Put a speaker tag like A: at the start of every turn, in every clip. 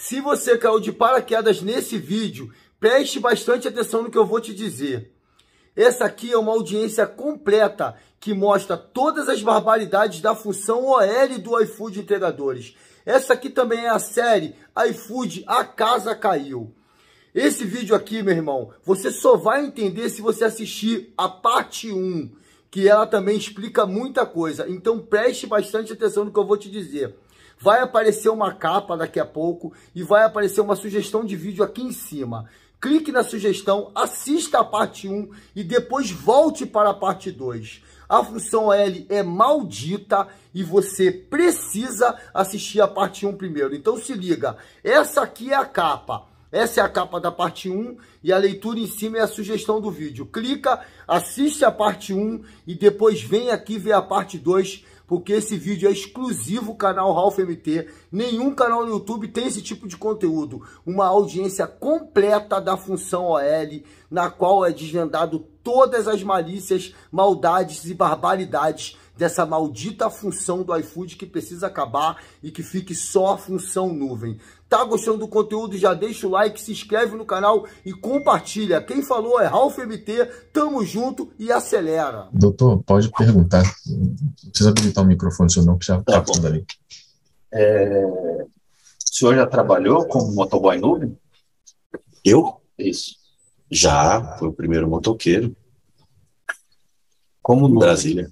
A: Se você caiu de paraquedas nesse vídeo, preste bastante atenção no que eu vou te dizer. Essa aqui é uma audiência completa que mostra todas as barbaridades da função OL do iFood Entregadores. Essa aqui também é a série iFood A Casa Caiu. Esse vídeo aqui, meu irmão, você só vai entender se você assistir a parte 1, que ela também explica muita coisa. Então preste bastante atenção no que eu vou te dizer. Vai aparecer uma capa daqui a pouco e vai aparecer uma sugestão de vídeo aqui em cima. Clique na sugestão, assista a parte 1 e depois volte para a parte 2. A função L é maldita e você precisa assistir a parte 1 primeiro. Então se liga, essa aqui é a capa. Essa é a capa da parte 1 e a leitura em cima é a sugestão do vídeo. Clica, assiste a parte 1 e depois vem aqui ver a parte 2, porque esse vídeo é exclusivo canal Ralph MT. Nenhum canal no YouTube tem esse tipo de conteúdo. Uma audiência completa da função OL, na qual é desvendado todas as malícias, maldades e barbaridades dessa maldita função do iFood que precisa acabar e que fique só a função nuvem. Tá gostando do conteúdo? Já deixa o like, se inscreve no canal e compartilha. Quem falou é Ralph MT, tamo junto e acelera.
B: Doutor, pode perguntar. Não precisa habilitar o microfone, senão que já tá tudo ali.
C: O senhor já trabalhou como motoboy nuvem?
D: Eu?
C: Isso.
D: Já, fui o primeiro motoqueiro.
C: Como nuvem?
D: Brasília.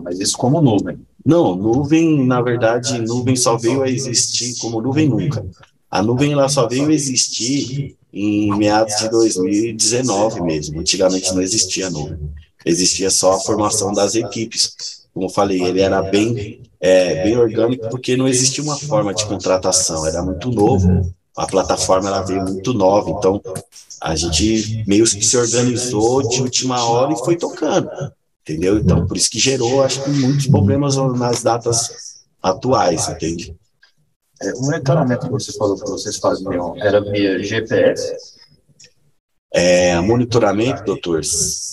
C: Mas isso como nuvem.
D: Não, nuvem, na verdade, nuvem só veio a existir como nuvem nunca. A nuvem ela só veio a existir em meados de 2019 mesmo. Antigamente não existia nuvem. Existia só a formação das equipes. Como eu falei, ele era bem orgânico porque não existia uma forma de contratação. Era muito novo. A plataforma ela veio muito nova. Então, a gente meio que se organizou de última hora e foi tocando. Entendeu? Então, por isso que gerou, acho que, muitos problemas nas datas atuais, entende?
C: O monitoramento que você falou que vocês faziam era via GPS?
D: Monitoramento, doutor,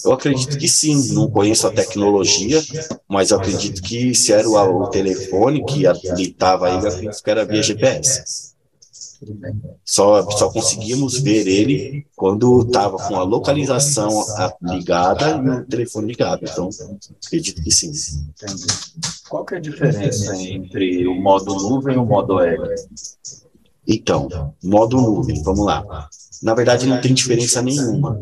D: eu acredito que sim, não conheço a tecnologia, mas eu acredito que se era o telefone que habilitava ele, eu acredito que era via GPS. Só conseguimos ver ele quando estava com a localização ligada e o telefone ligado. Então, acredito que sim.
C: Entendi. Qual que é a diferença entre o modo nuvem e o modo L?
D: Então, modo nuvem, vamos lá. Na verdade, não tem diferença nenhuma.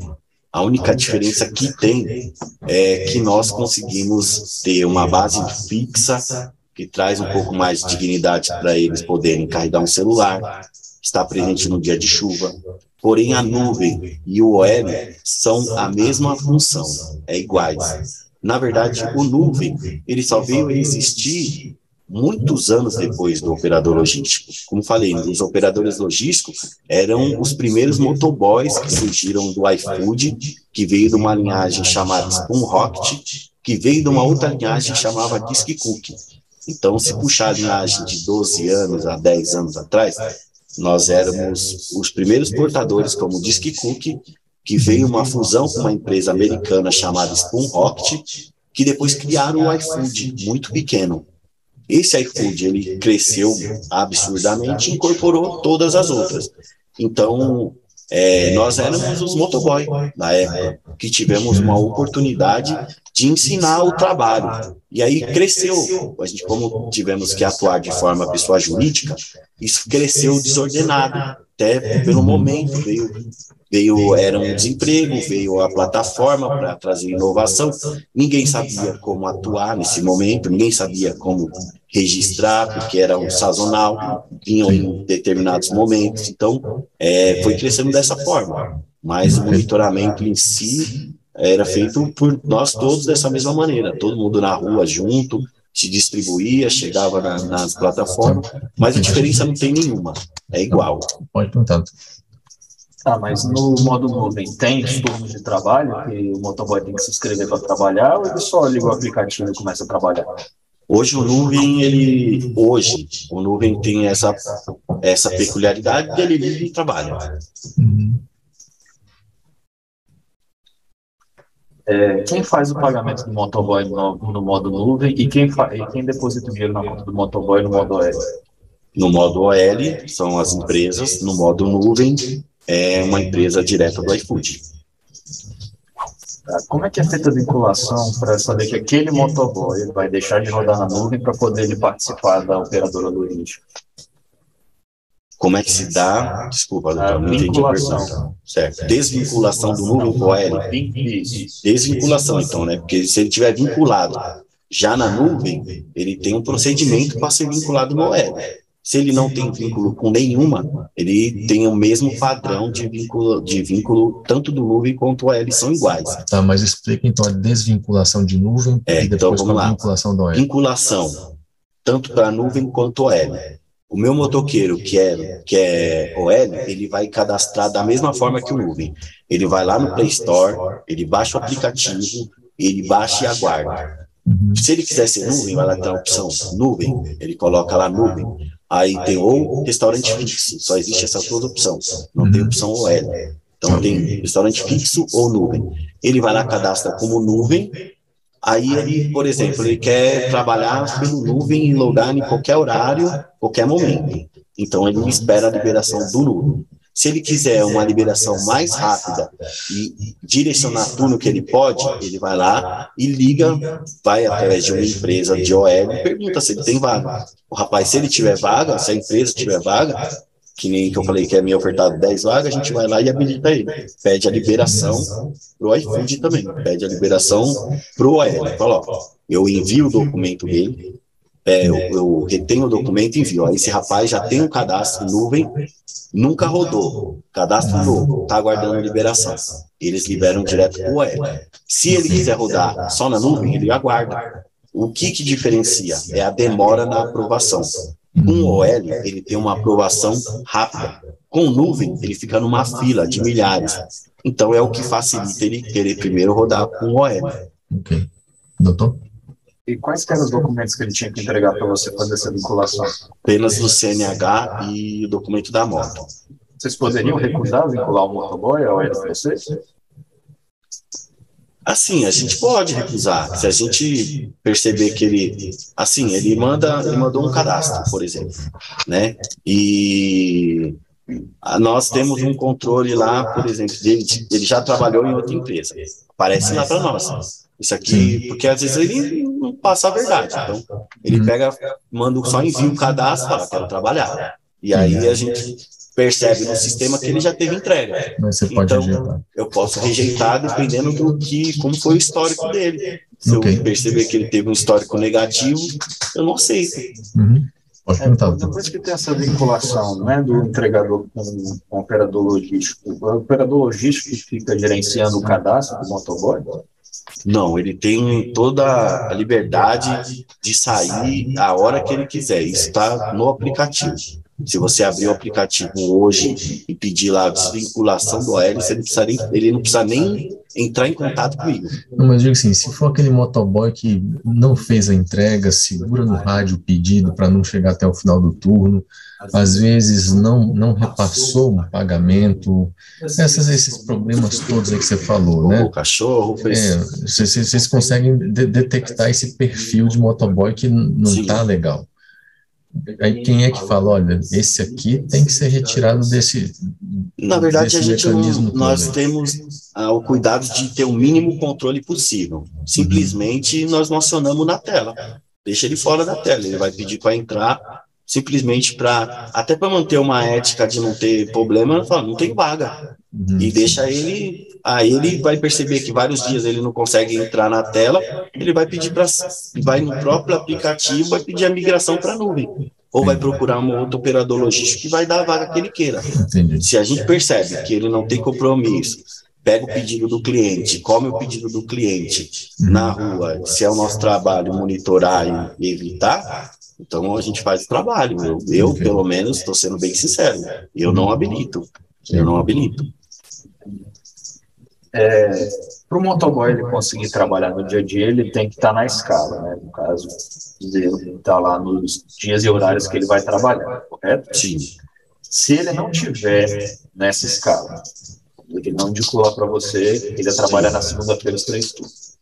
D: A única diferença que tem é que nós conseguimos ter uma base fixa que traz um pouco mais de dignidade para eles poderem carregar um celular, está presente no dia de chuva. Porém, a nuvem e o OL são a mesma função, iguais. Na verdade, o nuvem, ele só veio a existir muitos anos depois do operador logístico. Como falei, os operadores logísticos eram os primeiros motoboys que surgiram do iFood, que veio de uma linhagem chamada Spoon Rocket, que veio de uma outra linhagem chamada Disque Cookie. Então, se puxar a linhagem de 12 anos a 10 anos atrás, nós éramos os primeiros portadores como Disque Cookie, que veio uma fusão com uma empresa americana chamada Spoon Rocket, que depois criaram o iFood, muito pequeno. Esse iFood, ele cresceu absurdamente e incorporou todas as outras. Então, nós éramos os motoboy na época, que tivemos uma oportunidade de ensinar o trabalho. E aí cresceu, a gente, como tivemos que atuar de forma pessoa jurídica, isso cresceu desordenado, até pelo momento, era um desemprego, veio a plataforma para trazer inovação, ninguém sabia como atuar nesse momento, ninguém sabia como registrar, porque era um sazonal, vinham em determinados momentos, então foi crescendo dessa forma, mas o monitoramento em si era feito por nós todos dessa mesma maneira, todo mundo na rua junto, se distribuía, chegava nas plataformas, mas a diferença não tem nenhuma, é igual.
B: Pode perguntar.
C: Mas no modo nuvem tem os turnos de trabalho que o motoboy tem que se inscrever para trabalhar ou ele só liga o aplicativo e começa a trabalhar?
D: Hoje o nuvem tem essa peculiaridade dele liga e trabalha.
C: Quem faz o pagamento do motoboy no modo nuvem e quem deposita o dinheiro na conta do motoboy no modo L?
D: No modo OL, são as empresas. No modo nuvem, é uma empresa direta do iFood.
C: Como é que é feita a vinculação para saber que aquele motoboy vai deixar de rodar na nuvem para poder ele participar da operadora logística?
D: Como é que se dá? Desculpa, doutor, não entendi a pergunta. Certo. Desvinculação do nuvem com o OL. Desvinculação, então, né? Porque se ele tiver vinculado já na nuvem, ele tem um procedimento para ser vinculado no OL. Se ele não tem vínculo com nenhuma, ele tem o mesmo padrão de vínculo tanto do nuvem quanto o OL, são iguais.
B: Tá, mas explica então a desvinculação de nuvem e depois
D: então,
B: a vinculação do OL.
D: Vinculação, tanto para a nuvem quanto OL. O meu motoqueiro, que é OL, ele vai cadastrar da mesma forma que o nuvem. Ele vai lá no Play Store, ele baixa o aplicativo, ele baixa e aguarda. Se ele quiser ser nuvem, vai lá ter a opção nuvem, ele coloca lá nuvem. Aí tem ou restaurante fixo, só existe essas duas opções, não tem opção OL. Então tem restaurante fixo ou nuvem. Ele vai lá, cadastra como nuvem, aí ele, por exemplo, ele quer trabalhar pelo nuvem e logar em qualquer horário, qualquer momento. Então ele espera a liberação do nuvem. Se ele quiser uma liberação mais rápida e direcionar tudo que ele pode, ele vai lá e liga, vai através de uma empresa de OL e pergunta se ele tem vaga. O rapaz, se ele tiver vaga, se a empresa tiver vaga, que nem que eu falei que é minha ofertado 10 vagas, a gente vai lá e habilita ele. Pede a liberação pro iFood também, pede a liberação pro OL. Fala, ó, eu envio o documento dele, eu retenho o documento e envio. Aí esse rapaz já tem um cadastro nuvem, nunca rodou, cadastro novo, está aguardando liberação. Eles liberam direto para o OL. Se ele quiser rodar só na nuvem, ele aguarda. O que diferencia é a demora na aprovação. Com o OL, ele tem uma aprovação rápida. Com nuvem, ele fica numa fila de milhares. Então é o que facilita ele querer primeiro rodar com o OL.
B: Ok. Doutor?
C: E quais eram os documentos que ele tinha que entregar para você fazer essa vinculação?
D: Apenas o CNH e o documento da moto.
C: Vocês poderiam recusar vincular o motoboy ao OL de vocês?
D: Assim, a gente pode recusar. Se a gente perceber que ele mandou um cadastro, por exemplo, né? E nós temos um controle lá, por exemplo, ele já trabalhou em outra empresa. Aparece lá para nós. Isso aqui, porque às vezes ele não passa a verdade. Então, ele só envia o cadastro e fala, quero trabalhar. E aí a gente percebe no sistema que ele já teve entrega.
B: Mas você pode rejeitar.
D: Eu posso rejeitar dependendo como foi o histórico dele. Se eu perceber que ele teve um histórico negativo, eu não aceito.
B: Pode perguntar.
C: Depois que tem essa vinculação, né, do entregador com o operador logístico, o operador logístico fica gerenciando o cadastro do motoboy?
D: Não, ele tem toda a liberdade de sair a hora que ele quiser. Isso está no aplicativo. Se você abrir o aplicativo hoje e pedir lá a desvinculação do OL, ele não precisa nem entrar em contato comigo.
B: Não, mas digo assim, se for aquele motoboy que não fez a entrega, segura no rádio o pedido para não chegar até o final do turno, às vezes não repassou um pagamento, esses problemas todos aí que você falou, né?
D: O cachorro fez...
B: Vocês conseguem detectar esse perfil de motoboy que não está legal. Aí quem é que fala, olha, esse aqui tem que ser retirado desse
D: Na verdade, nós
B: todo.
D: temos o cuidado de ter o mínimo controle possível. Simplesmente nós não acionamos na tela. Deixa ele fora da tela. Ele vai pedir para entrar, simplesmente até para manter uma ética de não ter problema, fala, não tem vaga. E deixa ele... Aí ele vai perceber que vários dias ele não consegue entrar na tela, ele vai pedir vai no próprio aplicativo, vai pedir a migração para a nuvem. Ou vai procurar um outro operador logístico que vai dar a vaga que ele queira. Se a gente percebe que ele não tem compromisso, pega o pedido do cliente, come o pedido do cliente na rua, se é o nosso trabalho monitorar e evitar, então a gente faz o trabalho. Eu pelo menos, estou sendo bem sincero, eu não habilito.
C: Para o motoboy ele conseguir trabalhar no dia a dia, ele tem que estar na escala, né? No caso, ele está lá nos dias e horários que ele vai trabalhar, correto?
D: Sim.
C: Se ele não tiver nessa escala, ele não indicou lá para você, ele ia trabalhar na segunda-feira os 3 turnos.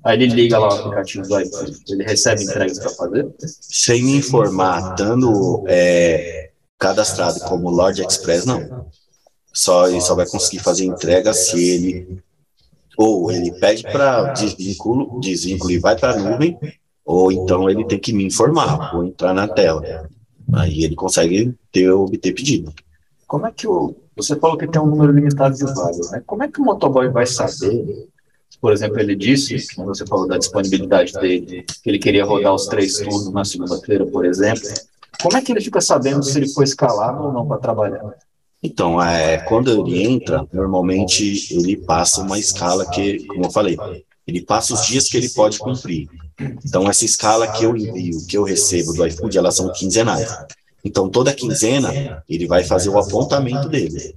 C: Aí ele liga lá o aplicativo do iFood, ele recebe entregas para fazer?
D: Sem me informar, estando cadastrado como Lord Express, não. Ele só vai conseguir fazer entrega se ele pede para desvínculo e vai para a nuvem, ou então ele tem que me informar, ou entrar na tela. Aí ele consegue obter pedido.
C: Como é que você falou que tem um número limitado de vagas, né? Como é que o motoboy vai saber? Por exemplo, ele disse, quando você falou da disponibilidade dele, que ele queria rodar os 3 turnos na segunda-feira, por exemplo. Como é que ele fica sabendo se ele foi escalado ou não para trabalhar?
D: Então, quando ele entra, normalmente ele passa uma escala que, como eu falei, ele passa os dias que ele pode cumprir. Então, essa escala que eu envio, que eu recebo do iFood, elas são quinzenais. Então, toda quinzena, ele vai fazer o apontamento dele.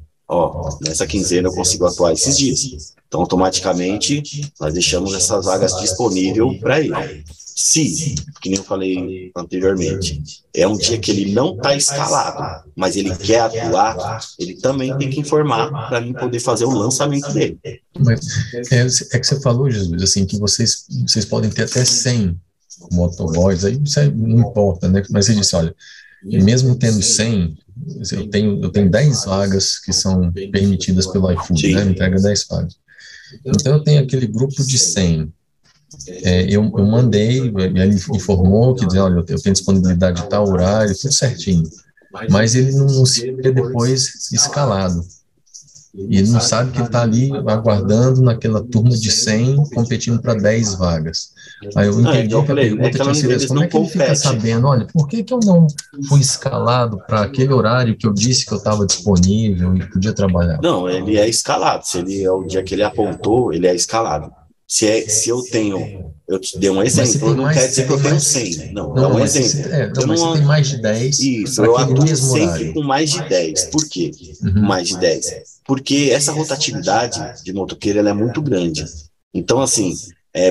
D: Nessa quinzena eu consigo atuar esses dias. Então, automaticamente, nós deixamos essas vagas disponíveis para ele. Se, que nem eu falei anteriormente, é um dia que ele não está escalado, mas ele quer atuar, ele também tem que informar para mim poder fazer o lançamento dele.
B: Mas é que você falou, Jesus, assim, que vocês podem ter até 100 motoboys, aí isso não importa, né? Mas você disse, olha, mesmo tendo 100, eu tenho 10 vagas que são permitidas pelo iFood, né? Me entrega 10 vagas. Então eu tenho aquele grupo de 100. Eu mandei, ele informou que, olha, eu tenho disponibilidade de tal horário, tudo certinho. Mas ele não se vê depois escalado. E ele não sabe que ele está ali aguardando naquela turma de 100, competindo para 10 vagas. Aí eu entendi que a pergunta tinha sido essa: como é que ele fica sabendo, olha, por que eu não fui escalado para aquele horário que eu disse que eu estava disponível e podia trabalhar?
D: Não, ele é escalado. Se ele é o dia que ele apontou, ele é escalado. Se eu te dei um exemplo, não quer dizer que eu tenho 100. Não, é um exemplo.
B: Mas você tem mais de 10.
D: Isso, eu atuo sempre com mais de 10. Por quê? Mais de 10? Porque essa rotatividade de motoqueiro ela é muito grande. Então, assim,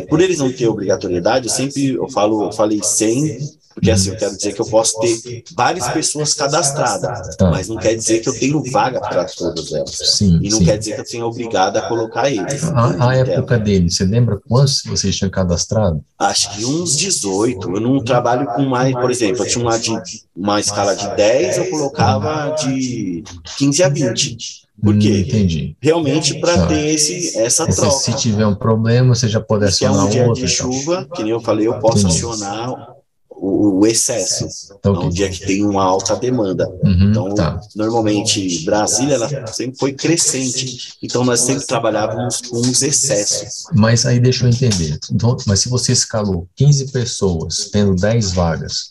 D: por eles não ter obrigatoriedade, eu falei 100, porque assim, eu quero dizer que eu posso ter várias pessoas cadastradas, mas não quer dizer que eu tenho vaga para todas elas. E não quer dizer que eu tenha obrigado a colocar eles.
B: A época dele, você lembra quantos vocês tinham cadastrado?
D: Acho que uns 18. Eu não trabalho com mais, por exemplo, eu tinha uma escala de 10, eu colocava de 15 a 20. Por quê?
B: Entendi.
D: Realmente para ter essa troca.
B: Se tiver um problema, você já pode acionar
D: outro. Se é um dia de chuva, que nem eu falei, eu posso acionar o excesso. Então, um dia que tem uma alta demanda. Então, normalmente, Brasília, ela sempre foi crescente. Então, nós sempre trabalhávamos com os excessos.
B: Mas aí deixa eu entender. Então, mas se você escalou 15 pessoas, tendo 10 vagas,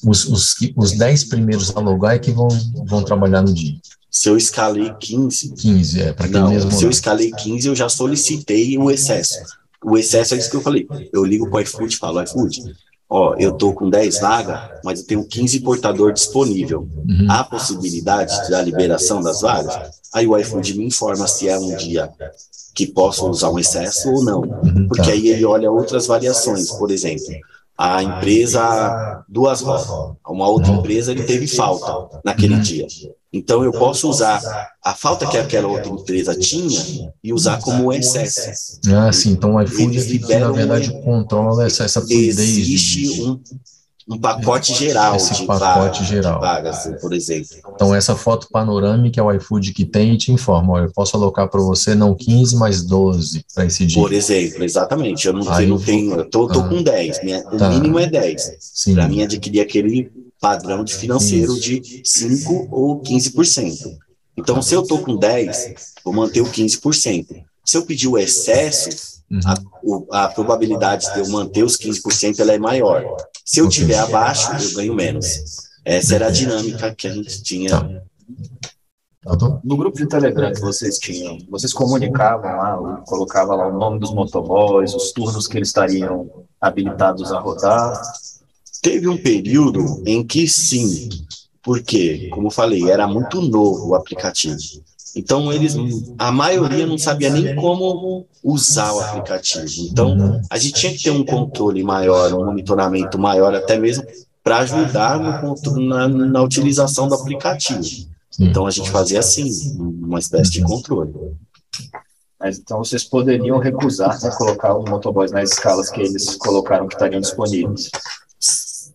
B: os 10 primeiros a logar é que vão trabalhar no dia.
D: Se eu escalei 15...
B: 15, para quem mesmo.
D: Se eu escalei 15, eu já solicitei o excesso. O excesso é isso que eu falei. Eu ligo para o iFood e falo, iFood, eu tô com 10 vagas, mas eu tenho 15 portador disponível. Há possibilidade da liberação das vagas? Aí o iFood me informa se é um dia que posso usar um excesso ou não. Porque aí ele olha outras variações. Por exemplo, a empresa duas rodas, uma outra empresa ele teve falta naquele dia. Então eu posso usar a falta que aquela outra empresa tinha e usar como excesso.
B: Sim, então o iFood que na verdade controla essa fluidez.
D: Existe um pacote geral de vagas, por exemplo.
B: Então essa foto panorâmica é o iFood que tem e te informa, olha, eu posso alocar para você não 15, mas 12 para esse dia.
D: Por exemplo, exatamente. Eu não tenho, eu tô com 10, o mínimo é 10. Para mim adquirir aquele padrão de financeiro de 5 ou 15%. Então, se eu estou com 10, vou manter o 15%. Se eu pedir o excesso, a probabilidade de eu manter os 15% ela é maior. Se eu estiver abaixo, eu ganho menos. Essa era a dinâmica que a gente tinha.
C: No grupo de Telegram que vocês tinham, vocês comunicavam lá, colocavam lá o nome dos motoboys, os turnos que eles estariam habilitados a rodar?
D: Teve um período em que sim, porque, como eu falei, era muito novo o aplicativo. Então, a maioria não sabia nem como usar o aplicativo. Então, a gente tinha que ter um controle maior, um monitoramento maior, até mesmo para ajudar na utilização do aplicativo. Então, a gente fazia assim, uma espécie de controle.
C: Mas então vocês poderiam recusar, né, colocar os motoboys nas escalas que eles colocaram que estariam disponíveis.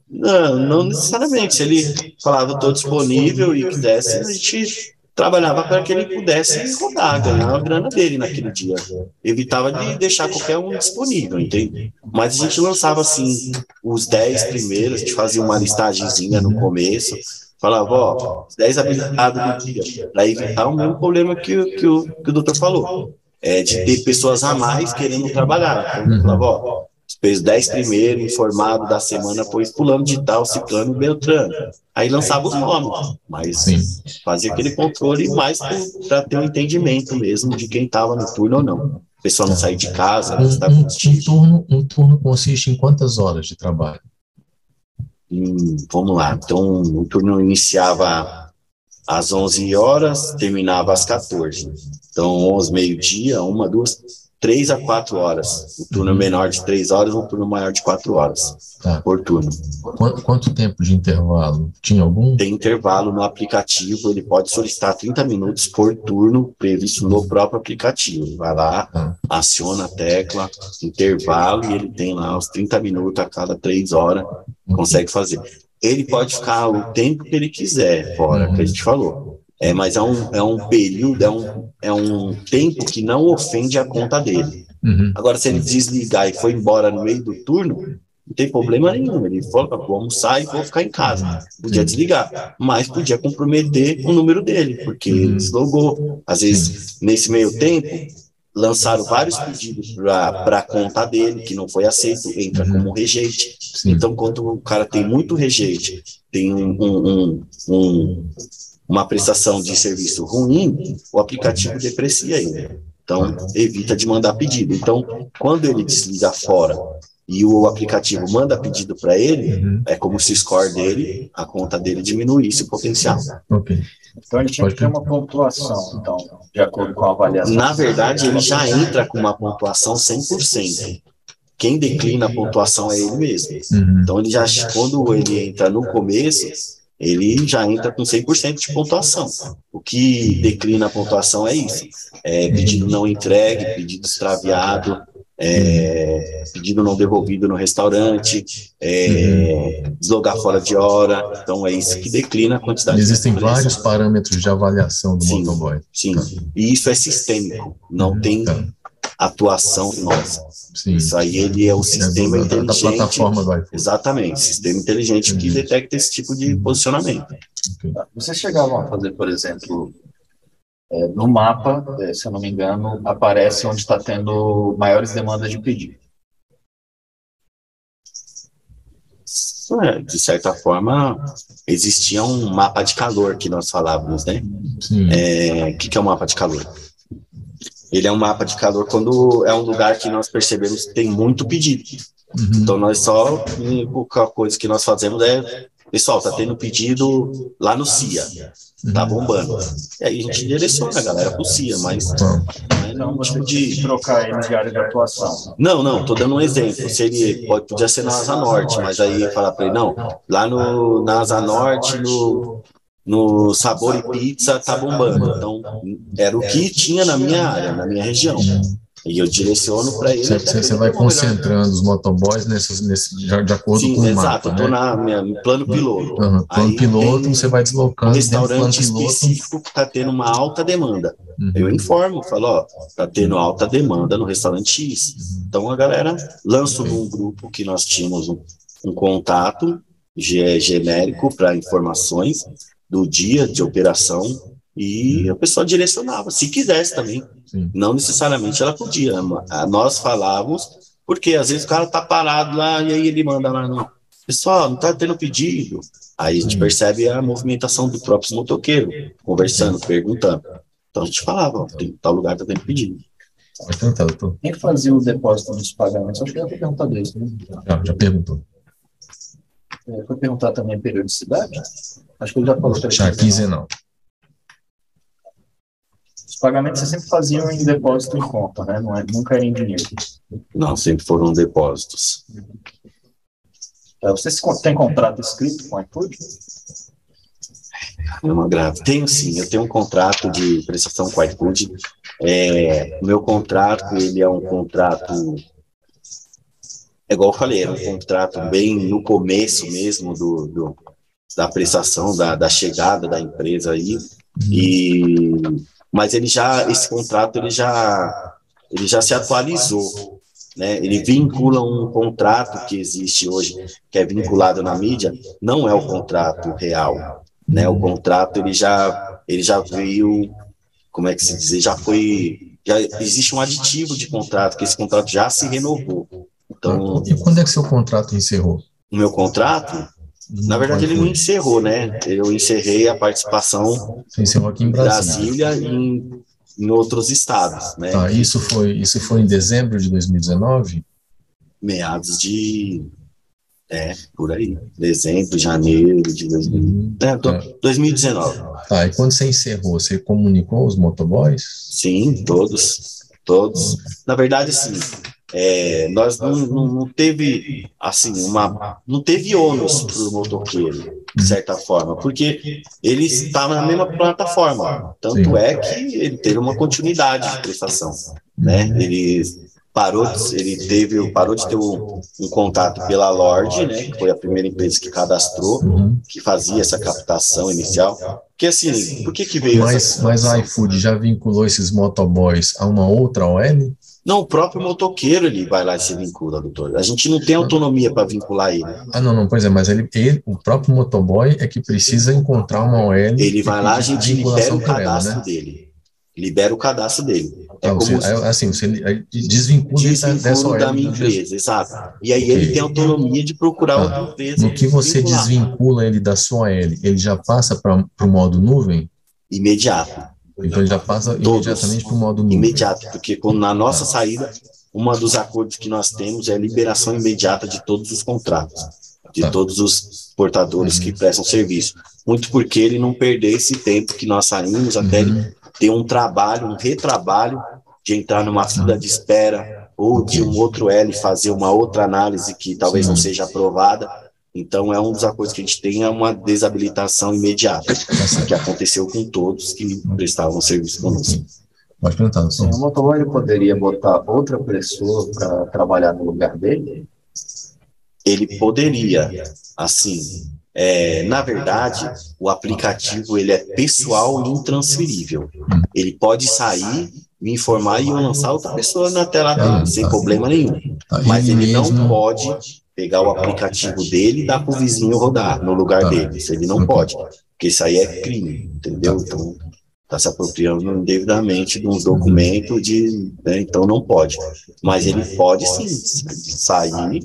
D: Não, não necessariamente. Se ele falava, estou disponível e quisesse, a gente trabalhava para que ele pudesse rodar, ganhar a grana dele naquele dia. Evitava de deixar qualquer um disponível, entende? Mas a gente lançava, assim, os 10 primeiros, a gente fazia uma listagemzinha no começo, falava, ó, os 10 habilitados do dia, para evitar o mesmo problema que o doutor falou, de ter pessoas a mais querendo trabalhar. Então, falava, ó, fez 10 primeiros, informado da semana, pois fulano de tal, ciclano, beltrano. Aí lançava os nomes, mas fazia aquele controle mais para ter um entendimento mesmo de quem estava no turno ou não. A pessoa não sair de casa,
B: um turno consiste em quantas horas de trabalho?
D: Vamos lá, então o turno iniciava às 11 horas, terminava às 14. Então 11, meio-dia, 1, 2, 3 a 4 horas. O turno menor de 3 horas, um turno maior de 4 horas por turno.
B: Quanto tempo de intervalo? Tinha algum?
D: Tem intervalo no aplicativo, ele pode solicitar 30 minutos por turno, previsto no próprio aplicativo. Vai lá, aciona a tecla, intervalo, e ele tem lá os 30 minutos a cada 3 horas, consegue fazer. Ele pode ficar o tempo que ele quiser fora, que a gente falou. Mas é um período, é um tempo que não ofende a conta dele. Agora, se ele desligar e for embora no meio do turno, não tem problema nenhum. Ele falou, vou almoçar e vou ficar em casa. Podia desligar, mas podia comprometer o número dele, porque ele deslogou. Às vezes, nesse meio tempo, lançaram vários pedidos para a conta dele, que não foi aceito, entra como rejeite. Então, quando o cara tem muito rejeite, tem uma prestação de serviço ruim, o aplicativo deprecia ele. Então, evita de mandar pedido. Então, quando ele desliga fora e o aplicativo manda pedido para ele, é como se o score dele, a conta dele diminuísse o potencial.
C: Então, ele tinha que ter uma pontuação, então, de acordo com a avaliação.
D: Na verdade, ele já entra com uma pontuação 100%. Quem declina a pontuação é ele mesmo. Então, ele já, quando ele entra no começo, ele já entra com 100% de pontuação. O que declina a pontuação é isso. Pedido não entregue, pedido extraviado, pedido não devolvido no restaurante, deslogar fora de hora. Então, é isso que declina a quantidade.
B: Existem vários parâmetros de avaliação do motoboy.
D: Sim, e isso é sistêmico. Não tem atuação nossa. Isso aí ele é o sistema inteligente.
B: Da plataforma do iFood.
D: Exatamente, sistema inteligente que detecta esse tipo de posicionamento.
C: Vocês chegavam a fazer, por exemplo, no mapa, se eu não me engano, aparece onde está tendo maiores demandas de pedido.
D: De certa forma, existia um mapa de calor que nós falávamos, né? O que é um mapa de calor? Ele é um mapa de calor quando é um lugar que nós percebemos que tem muito pedido. Então, nós só, a única coisa que nós fazemos é, pessoal, tá tendo pedido lá no CIA, tá bombando. E aí a gente direciona a galera pro CIA, mas
C: não tipo de trocar eles de área de atuação.
D: Não, tô dando um exemplo. Podia ser na Asa Norte, mas aí falar para ele, não, lá na Asa Norte, no Sabor e Pizza tá bombando. Então, era o que tinha na minha área, na minha região. E eu direciono para ele.
B: Você vai concentrando os motoboys de acordo com o mapa,
D: exato. Eu tô no plano piloto.
B: Plano piloto, você vai deslocando.
D: Um restaurante específico que tá tendo uma alta demanda. Eu informo, falo, ó, tá tendo alta demanda no restaurante X. Então, a galera lança num grupo que nós tínhamos um contato genérico para informações do dia de operação, e a pessoa direcionava, se quisesse também. Não necessariamente ela podia. Nós falávamos, porque às vezes o cara tá parado lá, e aí ele manda lá, não, pessoal, não tá tendo pedido. Aí a gente percebe a movimentação dos próprios motoqueiros, conversando, perguntando. Então a gente falava, ó, tem tal lugar tá tendo pedido.
C: Quem fazia o depósito dos pagamentos? Acho que eu ia perguntar disso, né?
B: Já perguntou.
C: Foi perguntar também a periodicidade? Acho que ele já falou.
B: Quinzenal.
C: Os pagamentos vocês sempre faziam em depósito em conta, né? Nunca era em dinheiro.
D: Não, sempre foram depósitos.
C: Vocês têm contrato escrito com o iFood?
D: É uma grave. Tenho sim, eu tenho um contrato de prestação com o iFood. O meu contrato, ele é um contrato, é igual eu falei, era um contrato bem no começo mesmo da prestação, da chegada da empresa aí, mas esse contrato, ele já se atualizou, né? Ele vincula um contrato que existe hoje, que é vinculado na mídia, não é o contrato real, né? O contrato, ele já veio, como é que se diz, já existe um aditivo de contrato, que esse contrato já se renovou. Então,
B: e quando é que seu contrato encerrou?
D: O meu contrato, na verdade, ele não encerrou, né? Eu encerrei a participação.
B: Você encerrou aqui em Brasília
D: e em outros estados, né?
B: Tá, isso foi em dezembro de 2019?
D: Meados por aí, dezembro, janeiro de 2019.
B: Tá, e quando você encerrou, você comunicou os motoboys?
D: Sim, todos. Na verdade, assim, nós não teve, assim, não teve ônus para o motoqueiro, de certa forma, porque ele estava na mesma plataforma, tanto é que ele teve uma continuidade de prestação, né? Ele parou de ter um contato pela Lorde, né, que foi a primeira empresa que cadastrou, que fazia essa captação inicial. Porque assim, por que veio
B: Mas a iFood já vinculou esses motoboys a uma outra OL?
D: Não, o próprio motoqueiro, ele vai lá e se vincula, doutor. A gente não tem autonomia para vincular ele.
B: Não, pois é, mas o próprio motoboy é que precisa encontrar uma OL.
D: Ele vai lá, a gente libera o cadastro dele. Libera o cadastro dele.
B: Você desvincula dessa OL
D: da minha empresa, exato. E aí ele tem autonomia de procurar outra empresa.
B: No que você desvincula ele da sua OL, ele já passa para o modo nuvem?
D: Imediato.
B: Então ele já passa imediatamente para o modo nuvem.
D: Imediato, porque na nossa saída, um dos acordos que nós temos é a liberação imediata de todos os contratos, de todos os portadores que prestam serviço. Muito porque ele não perder esse tempo que nós saímos até ele ter um retrabalho de entrar numa fila de espera ou de um outro L fazer uma outra análise que talvez não seja aprovada. Então, um dos acordos que a gente tem é uma desabilitação imediata, que aconteceu com todos que prestavam serviço conosco.
B: Pode perguntar,
C: o motoboy poderia botar outra pessoa para trabalhar no lugar dele?
D: Ele poderia, assim, na verdade, o aplicativo ele é pessoal e intransferível. Ele pode sair, me informar e eu lançar outra pessoa na tela dele, sem problema nenhum. Mas ele não pode pegar o aplicativo dele e dar para o vizinho rodar no lugar dele. Isso ele não pode, porque isso aí é crime, entendeu? Então, está se apropriando indevidamente de uns documentos então não pode. Mas ele pode sim sair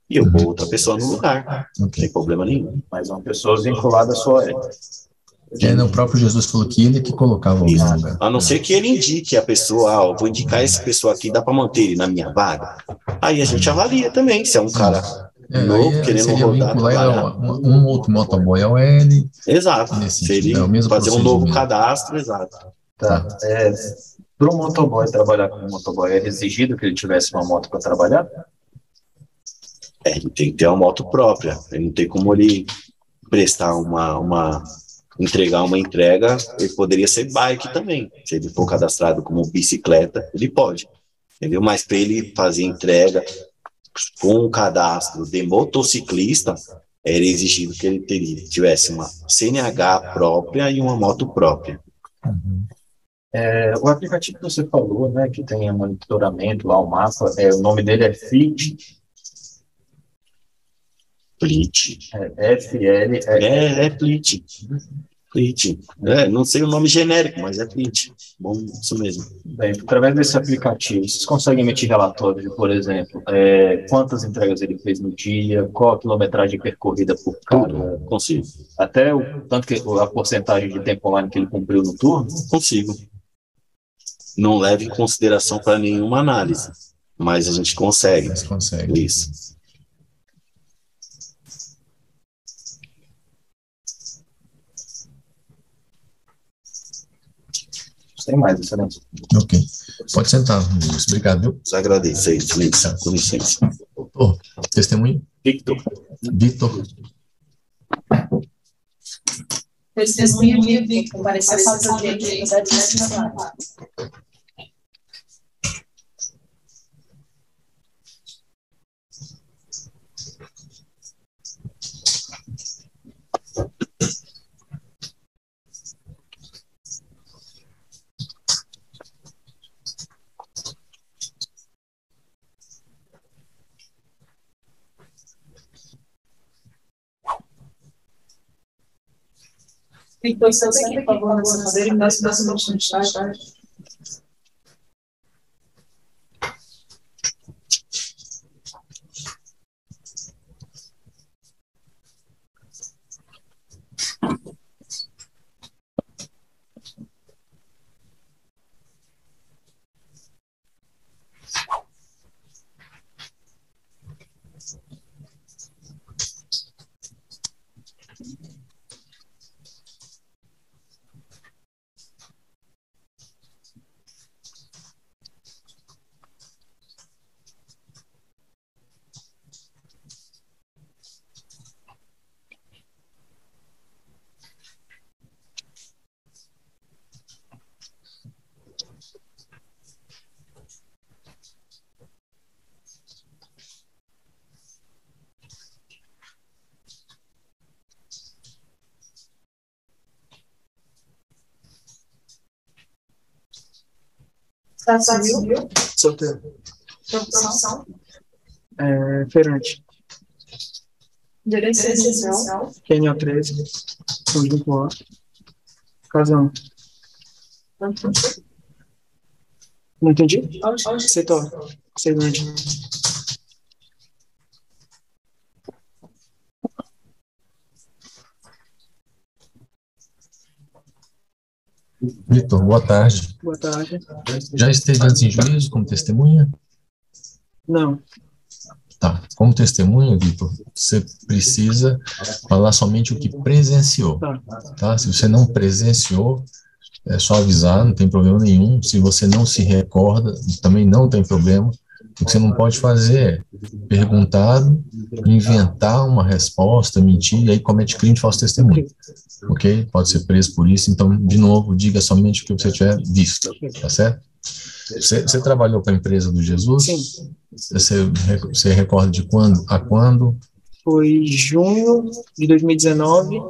D: e eu pôr outra pessoa no lugar, sem problema nenhum.
C: Mas uma pessoa vinculada à sua OL.
B: O próprio Jesus falou que ele que colocava alguém no lugar.
D: A não ser que ele indique a pessoa, eu vou indicar essa pessoa aqui, dá para manter ele na minha vaga. Aí a gente avalia também, se é um cara novo, querendo rodar.
B: Um outro motoboy ao L.
D: Exato. Seria fazer um novo cadastro, exato.
C: Tá. Para o motoboy trabalhar com o motoboy, é exigido que ele tivesse uma moto para trabalhar?
D: Ele tem que ter uma moto própria. Ele não tem como ele prestar entregar uma entrega. Ele poderia ser bike também. Se ele for cadastrado como bicicleta, ele pode. Entendeu? Mas para ele fazer entrega com um cadastro de motociclista, era exigido que ele tivesse uma CNH própria e uma moto própria.
C: O aplicativo que você falou, né, que tem monitoramento lá, o mapa, o nome dele é Fleet.
D: Fleet.
C: FL.
D: Fleet. Fleet. Não sei o nome genérico, mas é Fleet. Bom, isso mesmo.
C: Bem, através desse aplicativo, vocês conseguem emitir relatório de, por exemplo, quantas entregas ele fez no dia, qual a quilometragem percorrida por cada?
D: Consigo.
C: Até tanto que a porcentagem de tempo online que ele cumpriu no turno?
D: Consigo. Não leva em consideração para nenhuma análise, mas a gente consegue. Isso.
C: Tem mais, excelente.
B: Ok. Pode sentar, Luiz. Obrigado, viu?
D: Agradeço, excelência. Com licença.
B: Testemunho?
D: Victor.
E: Testemunho de Victor. Pareceu fazer o quê? Então, senta aqui, por favor, nessa cadeira e me dá esse minutos no estágio. Estado civil,
F: Solteiro.
E: profissão,
F: Feirante.
E: direito residencial,
F: QNO 13. Conjunto A. Casão. Não entendi? Setor. Ceilândia.
B: Vitor, boa tarde.
F: Boa tarde.
B: Já esteve antes em juízo como testemunha?
F: Não.
B: Tá. Como testemunha, Vitor, você precisa falar somente o que presenciou.
F: Tá.
B: Tá? Se você não presenciou, é só avisar, não tem problema nenhum. Se você não se recorda, também não tem problema. O que você não pode fazer é perguntar, inventar uma resposta, mentir, e aí comete crime de falso testemunho. Ok? Pode ser preso por isso. Então, de novo, diga somente o que você tiver visto. Tá certo? Você trabalhou para a empresa do Jesus?
F: Sim.
B: Você recorda de quando a quando?
F: Foi junho de 2019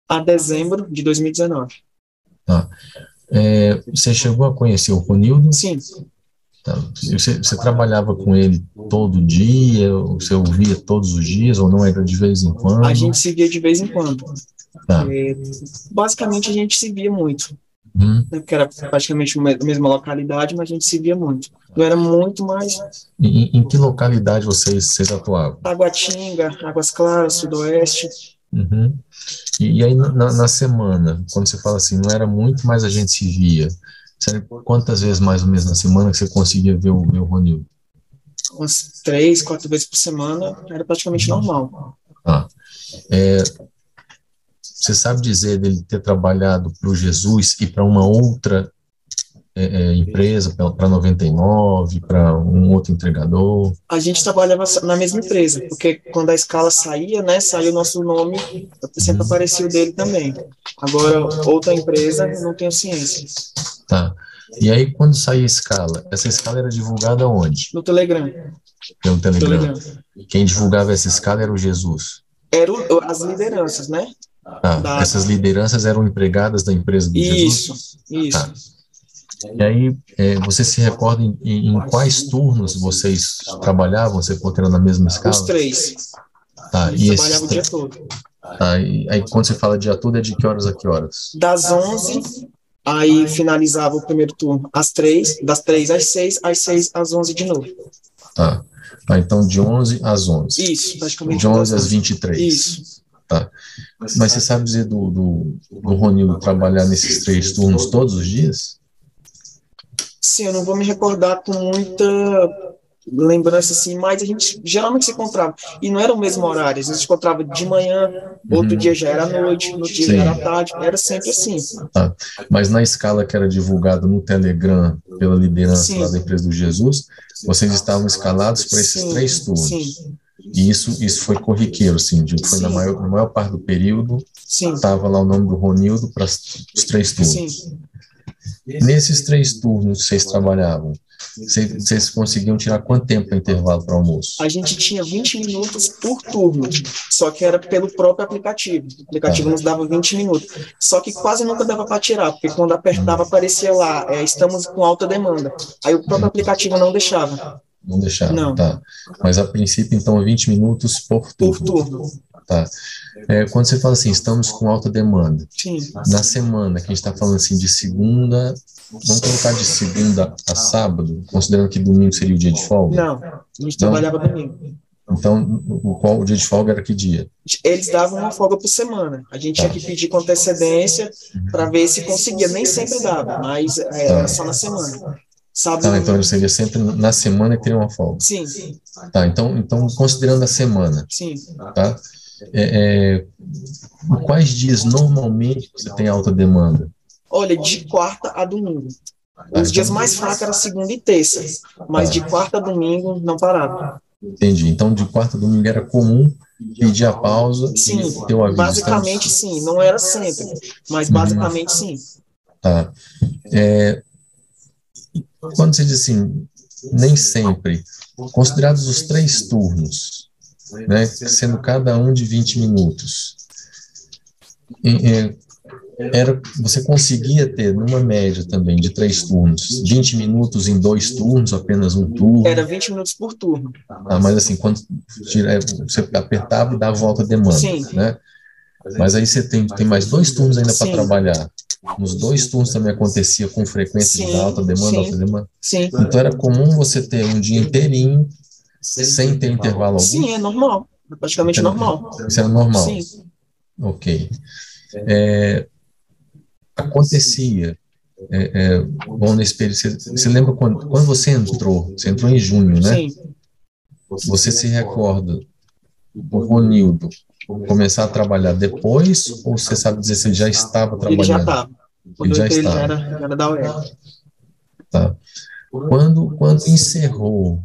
F: a dezembro de 2019.
B: Tá. Você chegou a conhecer o Ronildo?
F: Sim.
B: Tá. Você trabalhava com ele todo dia? Você ouvia todos os dias ou não era de vez em quando?
F: A gente se via de vez em quando.
B: Tá.
F: Basicamente, a gente se via muito.
B: Hum.
F: Né, porque era praticamente a mesma localidade, mas a gente se via muito. Não era muito, mas...
B: Em que localidade vocês atuavam?
F: Taguatinga, Águas Claras, Sudoeste.
B: Uhum. E aí, na semana, quando você fala assim, não era muito, mas a gente se via, quantas vezes mais ou menos na semana que você conseguia ver o Ronildo?
F: Umas 3, 4 vezes por semana, era praticamente normal.
B: Você sabe dizer dele ter trabalhado para o Jesus e para uma outra empresa, para 99, para um outro entregador?
F: A gente trabalhava na mesma empresa, porque quando a escala saía, né, saiu o nosso nome, sempre aparecia o dele também. Agora, outra empresa, não tenho ciência.
B: Tá. E aí, quando saía a escala, essa escala era divulgada onde?
F: No Telegram.
B: Pelo Telegram. Quem divulgava essa escala era o Jesus?
F: Eram as lideranças, né?
B: Essas lideranças eram empregadas da empresa do Jesus?
F: Isso.
B: Tá. E aí, você se recorda em quais turnos vocês trabalhavam? Você encontrando na mesma escala?
F: Os 3.
B: Tá.
F: A gente trabalhava o dia todo.
B: Tá. E aí, quando você fala dia todo, é de que horas a que horas?
F: Das 11, aí finalizava o primeiro turno às 3, das 3 às 6, às 6 às 11 de novo.
B: Tá. Então, de 11 às 11.
F: Isso, praticamente.
B: De 11 às 23.
F: Isso.
B: Tá. Mas você sabe dizer do Ronildo trabalhar nesses 3 turnos todos os dias?
F: Sim, eu não vou me recordar com muita lembrança assim, mas a gente geralmente se encontrava. E não era o mesmo horário, às vezes se encontrava de manhã, outro dia já era à noite, no dia já era à tarde, era sempre assim.
B: Tá. Mas na escala que era divulgada no Telegram pela liderança lá da empresa do Jesus, vocês estavam escalados para esses 3 turnos.
F: Sim.
B: E isso foi corriqueiro, assim, foi na maior parte do período, estava lá o nome do Ronildo para os 3 turnos.
F: Sim.
B: Nesses 3 turnos que vocês trabalhavam, vocês conseguiam tirar quanto tempo para intervalo para almoço?
F: A gente tinha 20 minutos por turno, só que era pelo próprio aplicativo. O aplicativo nos dava 20 minutos. Só que quase nunca dava para tirar, porque quando apertava aparecia lá, estamos com alta demanda. Aí o próprio aplicativo não deixava.
B: Não deixava,
F: não.
B: Tá. Mas a princípio, então, 20 minutos por turno.
F: Por turno.
B: Tá. Quando você fala assim, estamos com alta demanda,
F: Sim.
B: na semana que a gente está falando assim de segunda, vamos colocar de segunda a sábado, considerando que domingo seria o dia de folga?
F: Não, a gente trabalhava domingo.
B: Então, o dia de folga era que dia?
F: Eles davam uma folga por semana. A gente tinha que pedir com antecedência para ver se conseguia. Nem sempre dava, mas era só na semana. Sábado,
B: Então seria sempre na semana que teria uma folga.
F: sim,
B: Tá, então considerando a semana,
F: sim.
B: tá? Quais dias normalmente você tem alta demanda?
F: Olha, de quarta a domingo.
B: Tá,
F: Os dias mais fracos eram segunda e terça, mas de quarta a domingo não parava.
B: Entendi. Então, de quarta a domingo era comum pedir a pausa
F: Sim,
B: e ter o aviso.
F: basicamente sim. Não era sempre, mas basicamente sim.
B: Tá. Quando você diz assim, nem sempre, considerados os 3 turnos, né, sendo cada um de 20 minutos, você conseguia ter, numa média também, de 3 turnos, 20 minutos em 2 turnos, apenas um turno?
F: Era 20 minutos por turno.
B: Mas assim, quando você apertava e dava volta a demanda,
F: Sim.
B: né? Mas aí você tem mais 2 turnos ainda para
F: Sim.
B: trabalhar. Nos 2 turnos também acontecia com frequência de alta demanda, alta demanda.
F: Sim.
B: Então era comum você ter um dia inteirinho, sem ter intervalo algum?
F: Sim, é normal. É praticamente normal.
B: Isso era normal?
F: Sim.
B: Ok. Acontecia, bom, nesse período, você lembra quando você entrou em junho, né?
F: Sim.
B: Você se recorda do Ronildo começar a trabalhar depois, ou você sabe dizer se ele já estava trabalhando?
F: Ele já estava. Quando
B: Ele já
F: ele
B: estava.
F: era da UEL.
B: Tá. Quando encerrou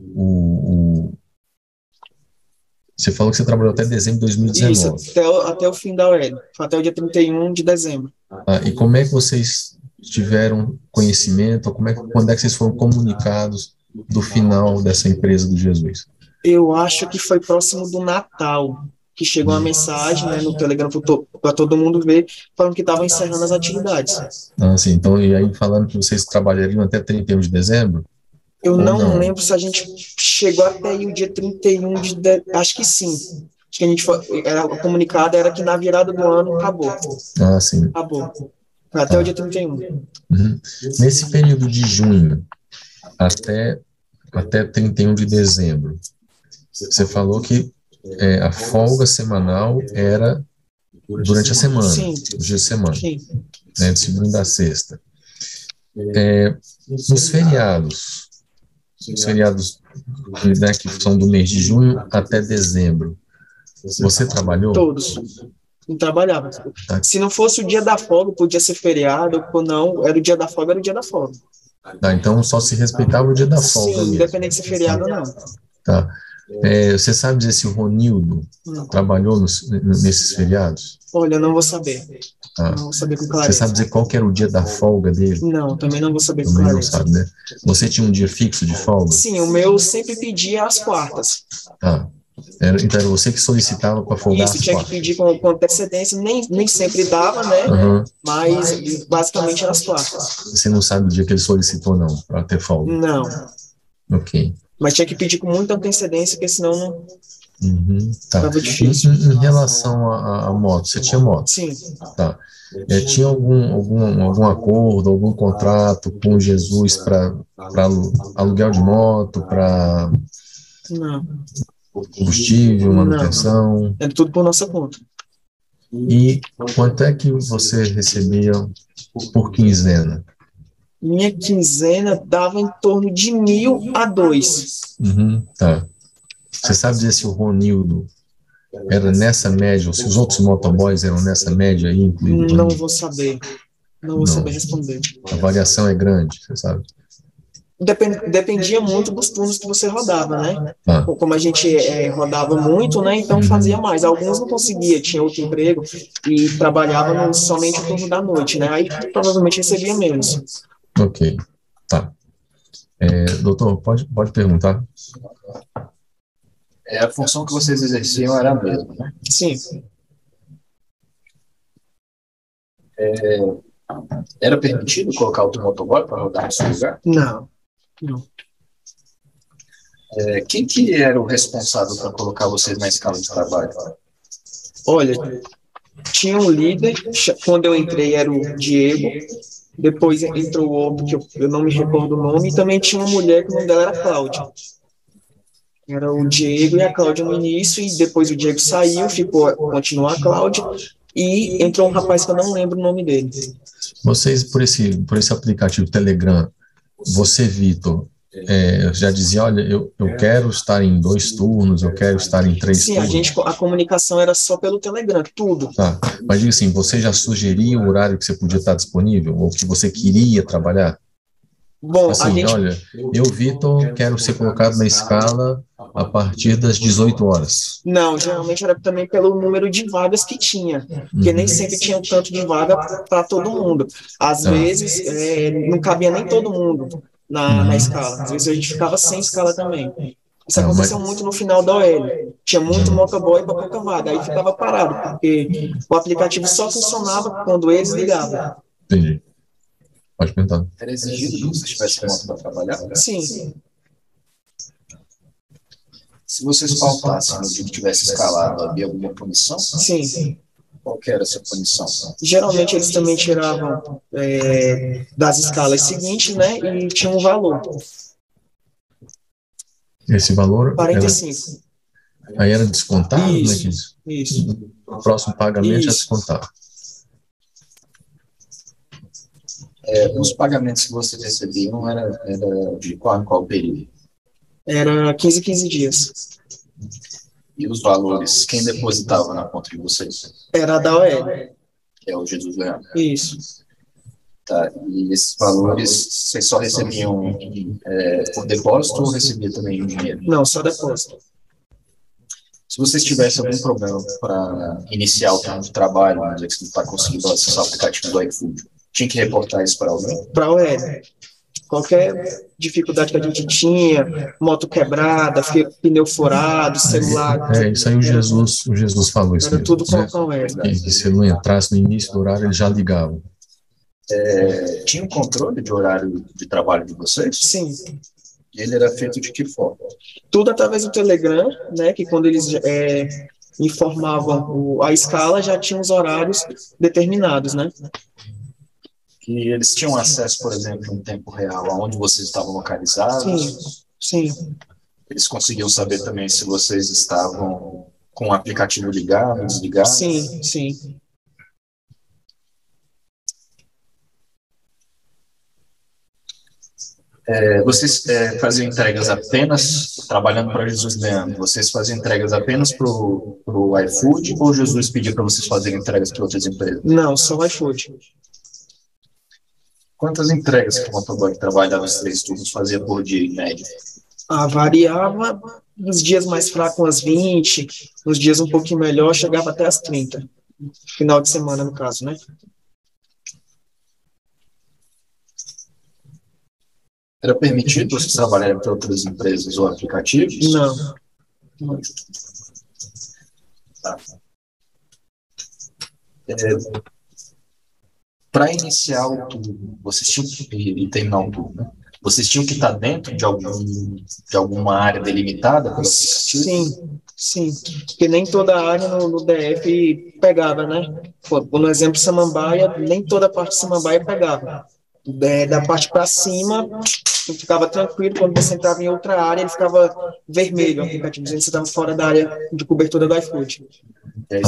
B: você falou que você trabalhou até dezembro de 2019.
F: Isso, até o fim da UEL. Até o dia 31 de dezembro.
B: E como é que vocês tiveram conhecimento, ou quando é que vocês foram comunicados do final dessa empresa do Jesus?
F: Eu acho que foi próximo do Natal, que chegou uma mensagem, né, no Telegram para todo mundo ver, falando que estavam encerrando as atividades.
B: Sim, então, e aí falando que vocês trabalhariam até 31 de dezembro?
F: Eu não lembro se a gente chegou até aí o dia 31 de dezembro. Acho que sim. Acho que a gente era comunicado, era que na virada do ano acabou.
B: Sim.
F: Acabou. Foi até o dia 31.
B: Uhum. Nesse período de junho até 31 de dezembro, você falou que a folga semanal era durante a semana,
F: Sim.
B: os dias de semana,
F: Sim.
B: né, de segunda a sexta. Nos feriados, né, que são do mês de junho até dezembro, você trabalhou?
F: Todos. Não trabalhava. Se não fosse o dia da folga, podia ser feriado, ou não, era o dia da folga, era o dia da folga.
B: Então só se respeitava o dia da folga.
F: Sim,
B: mesmo.
F: independente se feriado ou não.
B: Tá. Você sabe dizer se o Ronildo trabalhou nesses feriados?
F: Olha, eu não vou saber. Não vou saber com clareza.
B: Você sabe dizer qual que era o dia da folga dele?
F: Não, também não vou saber com
B: Também
F: clareza.
B: não sabe, né? Você tinha um dia fixo de folga?
F: Sim, o meu sempre pedia às quartas.
B: Então era você que solicitava para folgar
F: Isso,
B: às
F: tinha que
B: quartas?
F: pedir com antecedência, nem sempre dava, né? Mas basicamente era às quartas.
B: Você não sabe o dia que ele solicitou, não, para ter folga?
F: Não.
B: Ok.
F: Mas tinha que pedir com muita antecedência, porque senão não
B: Tá.
F: estava difícil.
B: Em relação à moto, você tinha moto?
F: Sim.
B: Tá. Tinha algum acordo, algum contrato com Jesus para aluguel de moto, para
F: Não.
B: combustível, manutenção?
F: Era tudo por nossa conta.
B: E quanto é que você recebia por quinzena?
F: Minha quinzena dava em torno de 1.000 a 2.000.
B: Tá. Você sabe dizer se o Ronildo era nessa média, ou se os outros motoboys eram nessa média aí, inclusive?
F: Não vou saber. Não vou saber responder.
B: A variação é grande, você sabe?
F: Dependia muito dos turnos que você rodava, né? Como a gente rodava muito, né? Então fazia mais. Alguns não conseguia, tinha outro emprego e trabalhava somente o turno da noite, né? Aí provavelmente recebia menos.
B: Ok, tá. Doutor, pode perguntar?
C: A função que vocês exerciam era a mesma, né?
F: Sim.
C: Era permitido colocar outro motoboy para rodar no seu lugar?
F: Não.
C: Quem que era o responsável para colocar vocês na escala de trabalho?
F: Olha, tinha um líder, quando eu entrei era o Diego, depois entrou outro que eu não me recordo o nome, e também tinha uma mulher que o nome dela era Cláudia. Era o Diego e a Cláudia no início, e depois o Diego saiu, continuou a Cláudia, e entrou um rapaz que eu não lembro o nome dele.
B: Vocês, por esse aplicativo Telegram, você, Vitor, já dizia, olha, eu quero estar em 2 turnos, eu quero estar em 3
F: Sim,
B: turnos.
F: a comunicação era só pelo Telegram, tudo.
B: Tá. Mas diga assim, você já sugeria o horário que você podia estar disponível, ou que você queria trabalhar?
F: Bom,
B: Assim, olha, eu, Vitor, quero ser colocado na escala a partir das 18 horas.
F: Não, geralmente era também pelo número de vagas que tinha, porque nem sempre tinha um tanto de vaga para todo mundo. Às vezes, não cabia nem todo mundo na escala. Às vezes a gente ficava sem escala também. Isso aconteceu muito no final da OL. Tinha muito motoboy para pouca vaga, aí ficava parado, porque o aplicativo só funcionava quando eles ligavam.
B: Entendi. Pode perguntar.
C: Era exigido que você tivesse moto para trabalhar?
F: Sim.
C: Se vocês faltassem no dia que tivesse escalado, havia alguma punição?
F: Sim.
C: Qual que era essa punição?
F: Geralmente eles também tiravam das escalas seguintes, né? E tinha um valor.
B: Esse valor?
F: 45.
B: Aí era descontado?
F: Isso. Isso.
B: O próximo pagamento já descontava.
C: Os pagamentos que vocês recebiam era de qual período?
F: Era 15 dias.
C: E os valores, quem depositava na conta de vocês?
F: Era da OL.
C: Que é o Jesus Leandro.
F: Isso.
C: Tá, e esses valores, vocês só recebiam por depósito ou recebia também em dinheiro?
F: Não, só depósito.
C: Se vocês tivessem algum problema para iniciar o tempo de trabalho, vamos dizer que você não está conseguindo acessar o aplicativo do iFood, tinha que reportar isso para alguém?
F: Para a OL. Qualquer dificuldade que a gente tinha, moto quebrada, pneu furado, celular.
B: Isso aí o Jesus falou isso
F: era
B: mesmo,
F: tudo com
B: né?
F: a OL.
B: Que se não entrasse no início do horário, eles já ligavam.
C: Tinha um controle de horário de trabalho de vocês?
F: Sim.
C: E ele era feito de que forma?
F: Tudo através do Telegram, né? Que quando eles informavam a escala, já tinha os horários determinados, né?
C: Que eles tinham acesso, por exemplo, em tempo real, aonde vocês estavam localizados?
F: Sim.
C: Eles conseguiam saber também se vocês estavam com o aplicativo ligado, desligado?
F: Sim.
C: Vocês faziam entregas apenas, trabalhando para Jesus Leandro, vocês faziam entregas apenas para o iFood ou Jesus pediu para vocês fazerem entregas para outras empresas?
F: Não, só o iFood.
C: Quantas entregas que o motoboy que trabalhava nos 3 turnos fazia por dia, em média?
F: Variava, nos dias mais fracos, umas 20, nos dias um pouquinho melhor, chegava até as 30. Final de semana, no caso, né?
C: Era permitido vocês trabalharem para outras empresas ou aplicativos?
F: Não.
C: Tá. Para iniciar o turno, vocês tinham e terminar o turno, né? Vocês tinham que estar dentro de alguma área delimitada pelo aplicativo?
F: Sim. Porque nem toda área no DF pegava, né? No exemplo, Samambaia, nem toda a parte de Samambaia pegava. Da parte para cima, ficava tranquilo. Quando você entrava em outra área, ele ficava vermelho, o aplicativo, dizendo que você estava fora da área de cobertura do iFood.
B: Tá.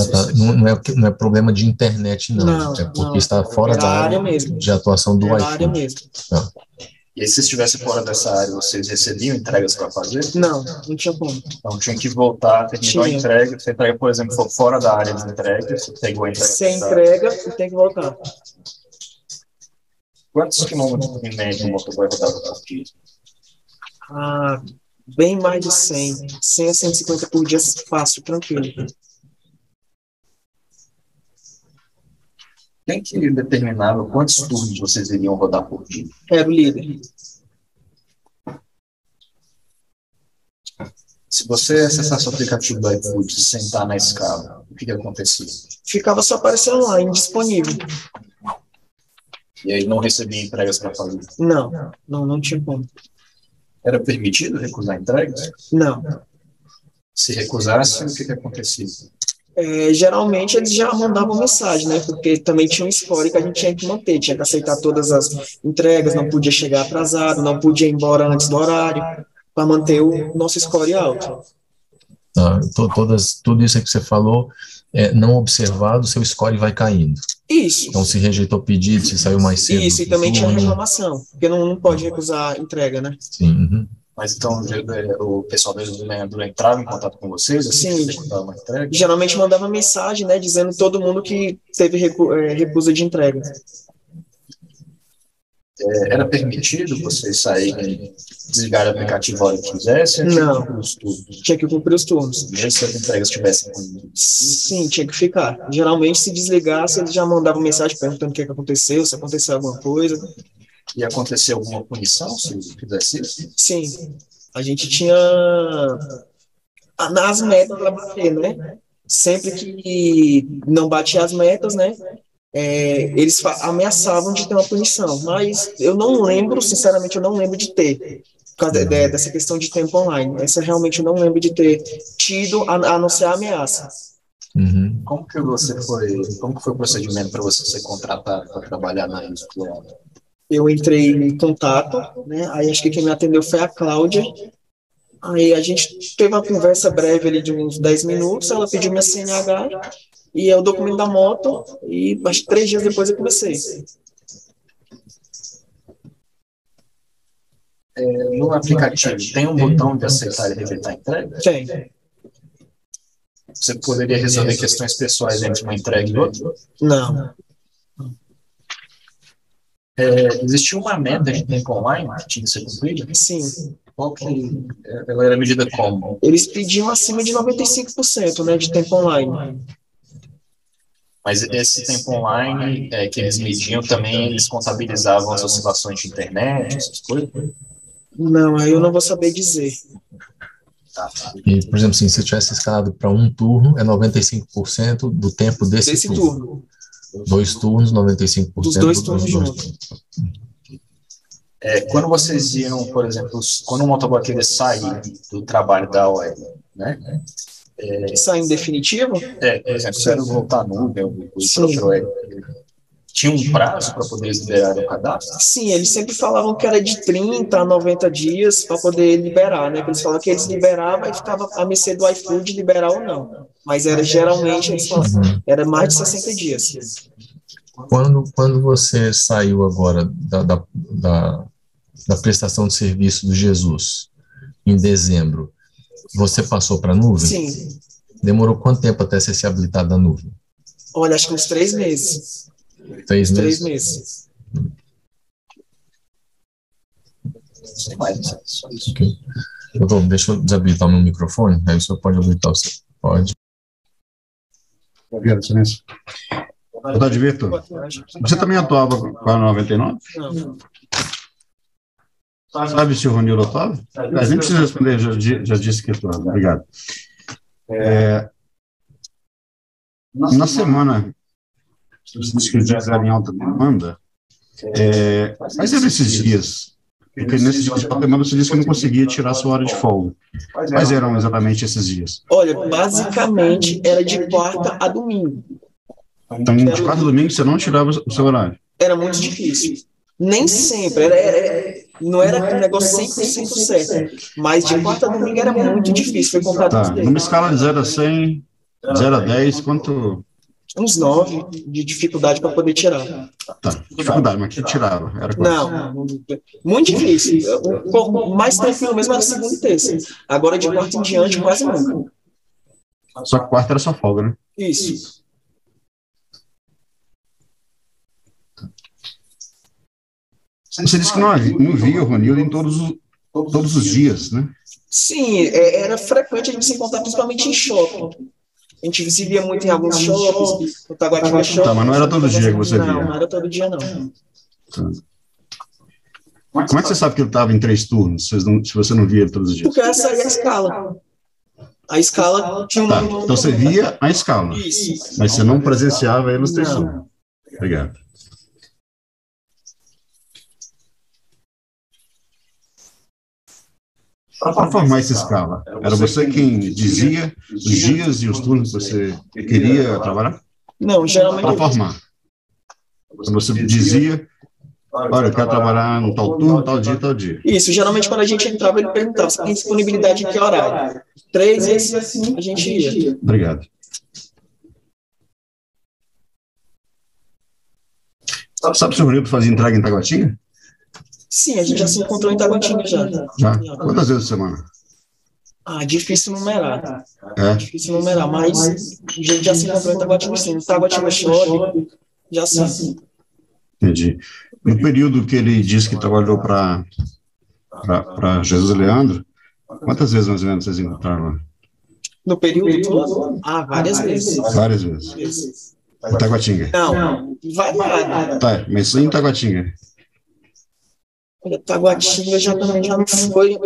B: Não é problema de internet, não. É porque está fora da área mesmo, de atuação do iFood.
F: Área mesmo.
B: Tá.
C: E aí, se vocês estivessem fora dessa área, vocês recebiam entregas para fazer?
F: Não tinha como.
C: Então, tinha que voltar, terminou a entrega. Se a entrega, por exemplo, for fora da área de entrega, você pegou a entrega.
F: Sem entrega, e tem que voltar.
C: Quantos quilômetros em média o motoboy rodava por dia?
F: Bem mais de 100. 100 a 150 por dia, fácil, tranquilo.
C: Quem que determinava quantos turnos vocês iriam rodar por dia?
F: Era o líder.
C: Se você acessasse o aplicativo do iFood e sentar na escala, o que acontecia?
F: Ficava só aparecendo lá, indisponível.
C: E aí não recebia entregas para fazer?
F: Não tinha como.
C: Era permitido recusar entregas?
F: Não.
C: Se recusasse, o que acontecia?
F: Geralmente eles já mandavam mensagem, né? Porque também tinha um score que a gente tinha que manter, tinha que aceitar todas as entregas, não podia chegar atrasado, não podia ir embora antes do horário, para manter o nosso score alto.
B: Tá? Tudo isso aí que você falou, não observado, seu score vai caindo.
F: Isso.
B: Então, se rejeitou o pedido, se saiu mais cedo.
F: Isso, e também tinha reclamação, porque não pode recusar a entrega, né?
B: Sim. Uhum.
C: Mas então o pessoal mesmo do Menhadura entrava em contato com vocês? Assim,
F: Sim.
C: uma entrega?
F: Geralmente mandava mensagem, né, dizendo todo mundo que teve recusa de entrega.
C: Era permitido vocês saírem, desligar o aplicativo a hora que quisessem?
F: Não, tinha que cumprir os turnos.
C: Mesmo se as entregas tivessem...
F: Sim, tinha que ficar. Geralmente, se desligasse, eles já mandavam mensagem perguntando o que aconteceu, se aconteceu alguma coisa.
C: E aconteceu alguma punição se fizesse isso?
F: Sim, a gente tinha nas metas para bater, né? Sempre que não batia as metas, né? Eles ameaçavam de ter uma punição, mas eu não lembro, sinceramente, eu não lembro de ter, por causa dessa questão de tempo online. Essa realmente eu não lembro de ter tido, a não ser a ameaça.
B: Uhum.
C: Como que foi o procedimento para você ser contratado para trabalhar na escola?
F: Eu entrei em contato, né? Aí acho que quem me atendeu foi a Cláudia. Aí a gente teve uma conversa breve ali de uns 10 minutos, ela pediu minha CNH e o documento da moto, e acho que 3 dias depois eu comecei.
C: No aplicativo, tem um botão de aceitar e rejeitar a entrega?
F: Tem.
C: Você poderia resolver questões pessoais entre uma entrega e outra?
F: Não.
C: Existia uma meta de tempo online que tinha que ser cumprida?
F: Sim.
C: Ela era medida como?
F: Eles pediam acima de 95%, né, de tempo online.
C: Mas esse tempo online que eles mediam também, eles contabilizavam as oscilações de internet, essas coisas?
F: Não, aí eu não vou saber dizer.
B: E, por exemplo, assim, se eu tivesse escalado para um turno, é 95% do tempo desse turno. 2 turnos, 95%
F: dos 2 turnos juntos.
C: Quando vocês iam, por exemplo, quando o motoboy queria sair do trabalho da OL, né?
F: Sair em definitivo?
C: Por exemplo, se era voltar à nuvem, o próprio OL, tinha um prazo para poder liberar o cadastro?
F: Sim, eles sempre falavam que era de 30 a 90 dias para poder liberar, né? Eles falavam que eles liberavam e ficava a mercê do iFood liberar ou não. Mas era geralmente, eles falavam, era mais de 60 dias.
B: Quando você saiu agora da prestação de serviço do Jesus, em dezembro, você passou para a nuvem?
F: Sim.
B: Demorou quanto tempo até você se habilitar da nuvem?
F: Olha, acho que uns 3 meses.
B: 3 meses?
F: 3 meses.
C: Sem mais, só isso.
B: Okay. Deixa eu desabilitar o meu microfone, aí o senhor pode habilitar o seu. Pode.
G: Obrigado, excelência. Boa tarde, Vitor. Você também atuava com a 99?
F: Não.
G: Sabe se o Ronildo atuava? Nem precisa responder, já disse que atuava. Obrigado. Na semana, você disse que os dias eram em alta demanda, quais eram esses dias? Porque nesses dias de alta demanda você disse que não conseguia tirar sua hora de folga. Quais eram exatamente esses dias?
F: Olha, basicamente era de quarta a domingo.
G: Então, de quarta a domingo você não tirava o seu horário?
F: Era muito difícil. Nem sempre, não era um negócio 100% certo, mas de quarta a domingo era muito difícil, foi contado
G: tá. Numa escala de 0 a 100, 0 a 10, quanto?
F: Uns 9 de dificuldade para poder tirar.
G: Tá, dificuldade, mas que tirava? Era
F: não, muito difícil. O mais tranquilo mesmo era segunda e terça. Agora de quarta em diante, quase nunca.
G: Só que quarta era só folga, né?
F: Isso.
G: Você disse que não via o Ronildo em todos os dias, né?
F: Sim, era frequente a gente se encontrar, principalmente em shopping. A gente se via muito em alguns shoppings, no Taguatinga Shopping.
G: Tá, mas não era todo dia que você via?
F: Não era todo dia, não.
G: Tá. Como é que você sabe que ele estava em 3 turnos, se você não via ele todos os dias?
F: Porque essa aí é a escala. A escala tinha um...
G: Tá, então você via a escala.
F: Isso.
G: Mas você não presenciava ele nos 3 turnos. Obrigado. Para formar essa escala, era você quem dizia os dias e os turnos que você queria trabalhar?
F: Não, geralmente.
G: Para formar. Você dizia, olha, eu quero trabalhar no tal turno, tal dia, tal dia.
F: Isso, geralmente quando a gente entrava, ele perguntava se tem disponibilidade em que horário. 3 e assim a gente ia.
G: Obrigado. Sabe se o Ronildo fazia entrega em Taguatinga?
F: Sim, a gente já se encontrou em Taguatinga já.
G: Já? Quantas vezes por semana?
F: Difícil numerar.
G: É?
F: Difícil numerar, mas a gente já se encontrou em Taguatinga sim. Taguatinga chove, já sim.
G: Entendi. No período que ele disse que trabalhou para Jesus e Leandro, quantas vezes mais ou menos vocês encontraram lá?
F: No período todo? Várias vezes.
G: Várias vezes. Em Taguatinga?
F: Não, variado.
G: Tá, mas só em Taguatinga.
F: Olha, Taguatinga já também já não foi.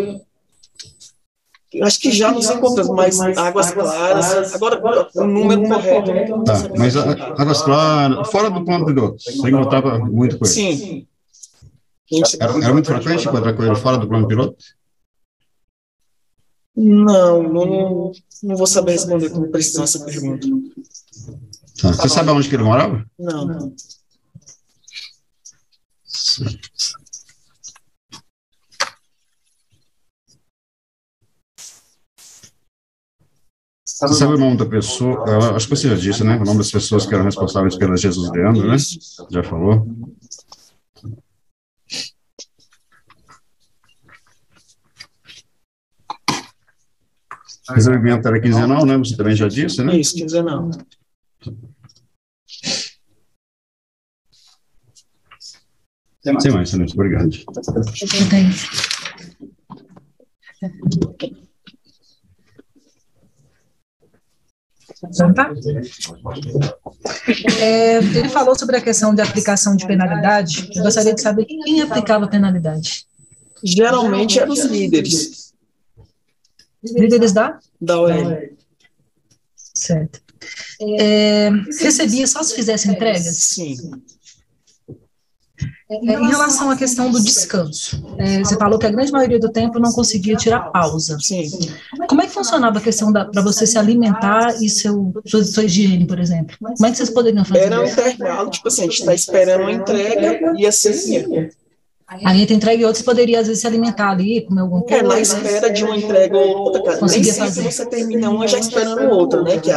F: Acho que já nos encontramos, mas Águas Claras. Agora, o número correto.
G: Tá, mas Águas Claras, fora do plano piloto, você encontrava muito com ele?
F: Sim.
G: Era muito frequente encontrar com ele fora do plano piloto?
F: Não vou saber responder com precisão essa pergunta.
G: Tá. Você sabe onde que ele morava?
F: Não.
G: Você sabe o nome da pessoa? Acho que você já disse, né? O nome das pessoas que eram responsáveis pela Jesus Leandro, né? Já falou? Recebimento era quinzenal, né? Você também já disse, né?
F: Isso, quinzenal.
G: Sem mais, Silêncio. Obrigado.
E: Tá? Ele falou sobre a questão de aplicação de penalidade. Eu gostaria de saber quem aplicava a penalidade.
F: Geralmente eram os líderes.
E: Líderes
F: Da OL.
E: Certo. Recebia só se fizesse entregas?
F: Sim.
E: Em relação à questão do descanso, você falou que a grande maioria do tempo não conseguia tirar pausa.
F: Sim.
E: Como é que funcionava a questão para você se alimentar e sua higiene, por exemplo? Como é que vocês poderiam fazer
F: Era um
E: isso?
F: intervalo, tipo assim, a gente está esperando uma entrega e assim ia.
E: Aí entre entrega e outros poderia, às vezes, se alimentar ali, comer alguma coisa.
F: Na espera de uma entrega ou outra, cara. Nem
E: Conseguia
F: sempre
E: fazer.
F: você termina uma já esperando outra, né? Que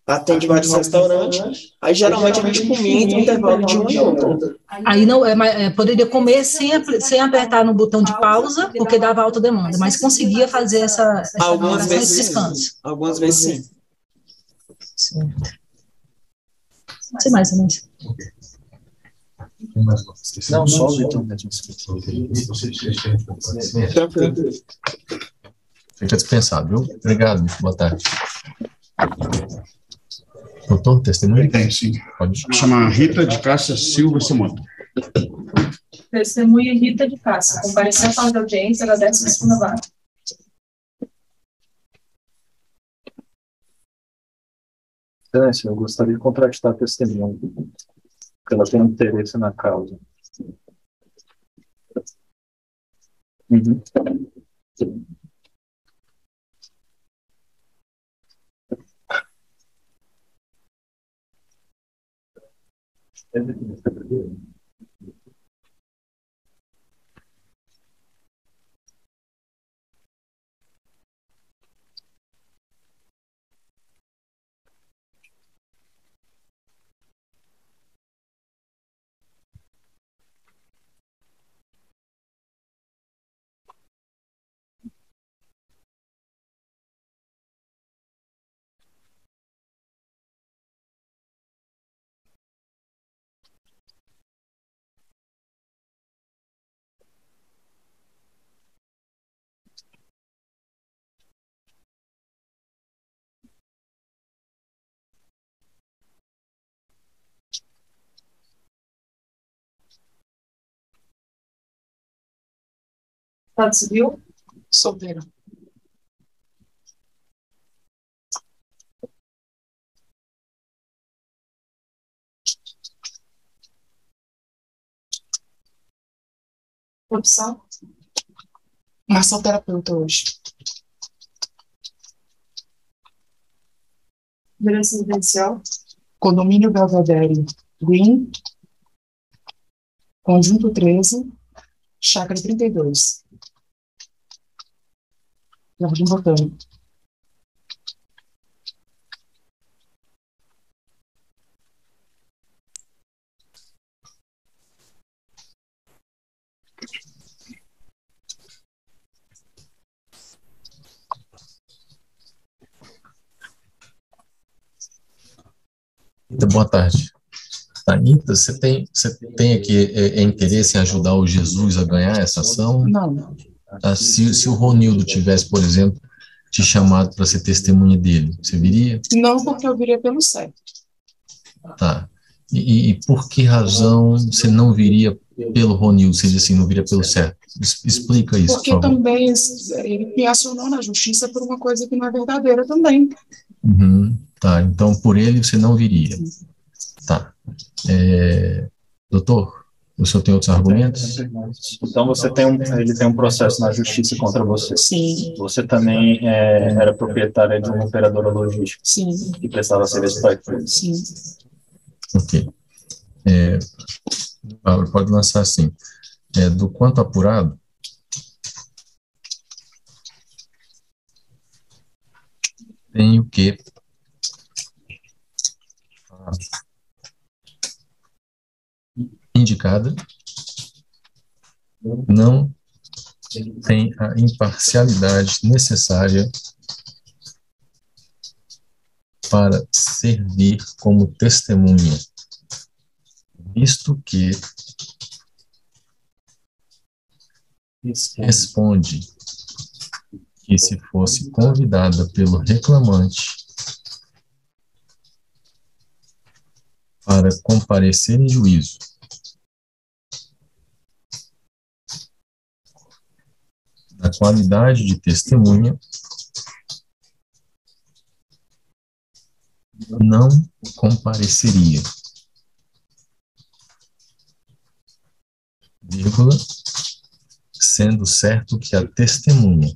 F: atende vários restaurantes. Aí geralmente a gente comia entre o intervalo de uma e outra.
E: Aí não, poderia comer sem apertar no botão de pausa, porque dava alta demanda, mas conseguia fazer essa
F: Algumas
E: esse
F: vezes
E: descanso.
F: sim. Algumas vezes sim.
E: Certo. Sem mais, sem mais.
C: Não, só o Vitor mesmo.
F: Tranquilo.
B: Fica dispensado, viu? Obrigado, boa tarde. Doutor, testemunho?
G: Tem, sim.
B: Pode.
G: Chama Rita de Cássia Silva Samoto.
E: Testemunha Rita de Cássia, compareceu à sala de audiência da 12ª vara.
C: Excelência, eu gostaria de contrastar a testemunha, porque ela tem interesse na causa. Uhum.
E: Estado civil?
F: Solteiro.
E: Opção?
F: Massoterapeuta hoje. Direção residencial. Condomínio Belvedere Green, Conjunto 13, Chácara 32. Jardim Botânico.
B: Boa tarde. Anitta, você tem aqui interesse em ajudar o Jesus a ganhar essa ação?
F: Não.
B: Se o Ronildo tivesse, por exemplo, te chamado para ser testemunha dele, você viria?
F: Não, porque eu viria pelo certo.
B: Tá. E por que razão você não viria pelo Ronildo? Você diz assim, não viria pelo certo? Explica isso,
F: porque
B: por favor.
F: também ele me acionou na justiça por uma coisa que não é verdadeira também.
B: Tá, então por ele você não viria. Tá. Doutor, o senhor tem outros argumentos?
C: Então ele tem um processo na justiça contra você.
F: Sim.
C: Você também era proprietária de uma operadora logística.
F: Sim.
C: Que prestava serviço para ele.
F: Sim.
B: Ok. Pode lançar assim. Do quanto apurado, tenho que indicada não tem a imparcialidade necessária para servir como testemunha, visto que responde que se fosse convidada pelo reclamante para comparecer em juízo na qualidade de testemunha, não compareceria, vírgula, sendo certo que a testemunha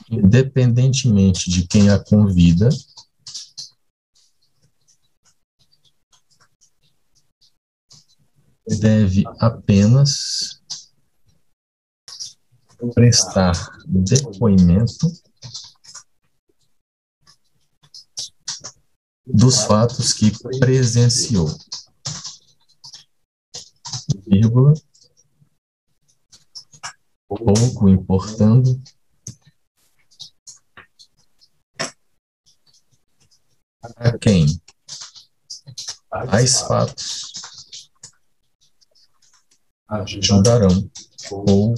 B: independentemente de quem a convida, deve apenas prestar depoimento dos fatos que presenciou, vírgula, pouco importando a quem tais fatos ajudarão ou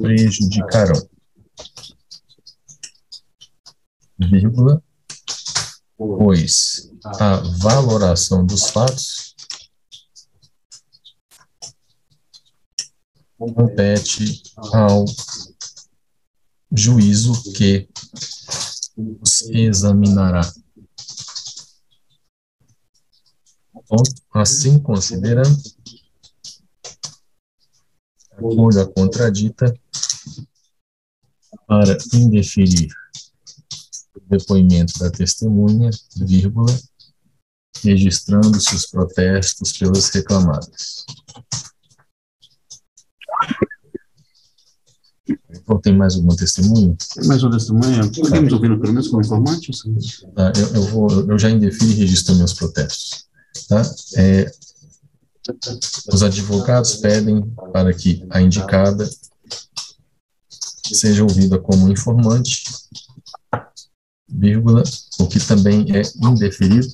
B: prejudicarão, vírgula, pois a valoração dos fatos compete ao juízo que os examinará. Assim considerando, acolho a contradita para indeferir o depoimento da testemunha, vírgula, registrando-se os protestos pelas reclamadas. Ou tem mais alguma testemunha?
G: Tem mais uma testemunha? Podemos ouvir pelo menos como informante?
B: Tá, eu já indefiro e registro meus protestos. Tá? Os advogados pedem para que a indicada seja ouvida como informante, vírgula, o que também é indeferido,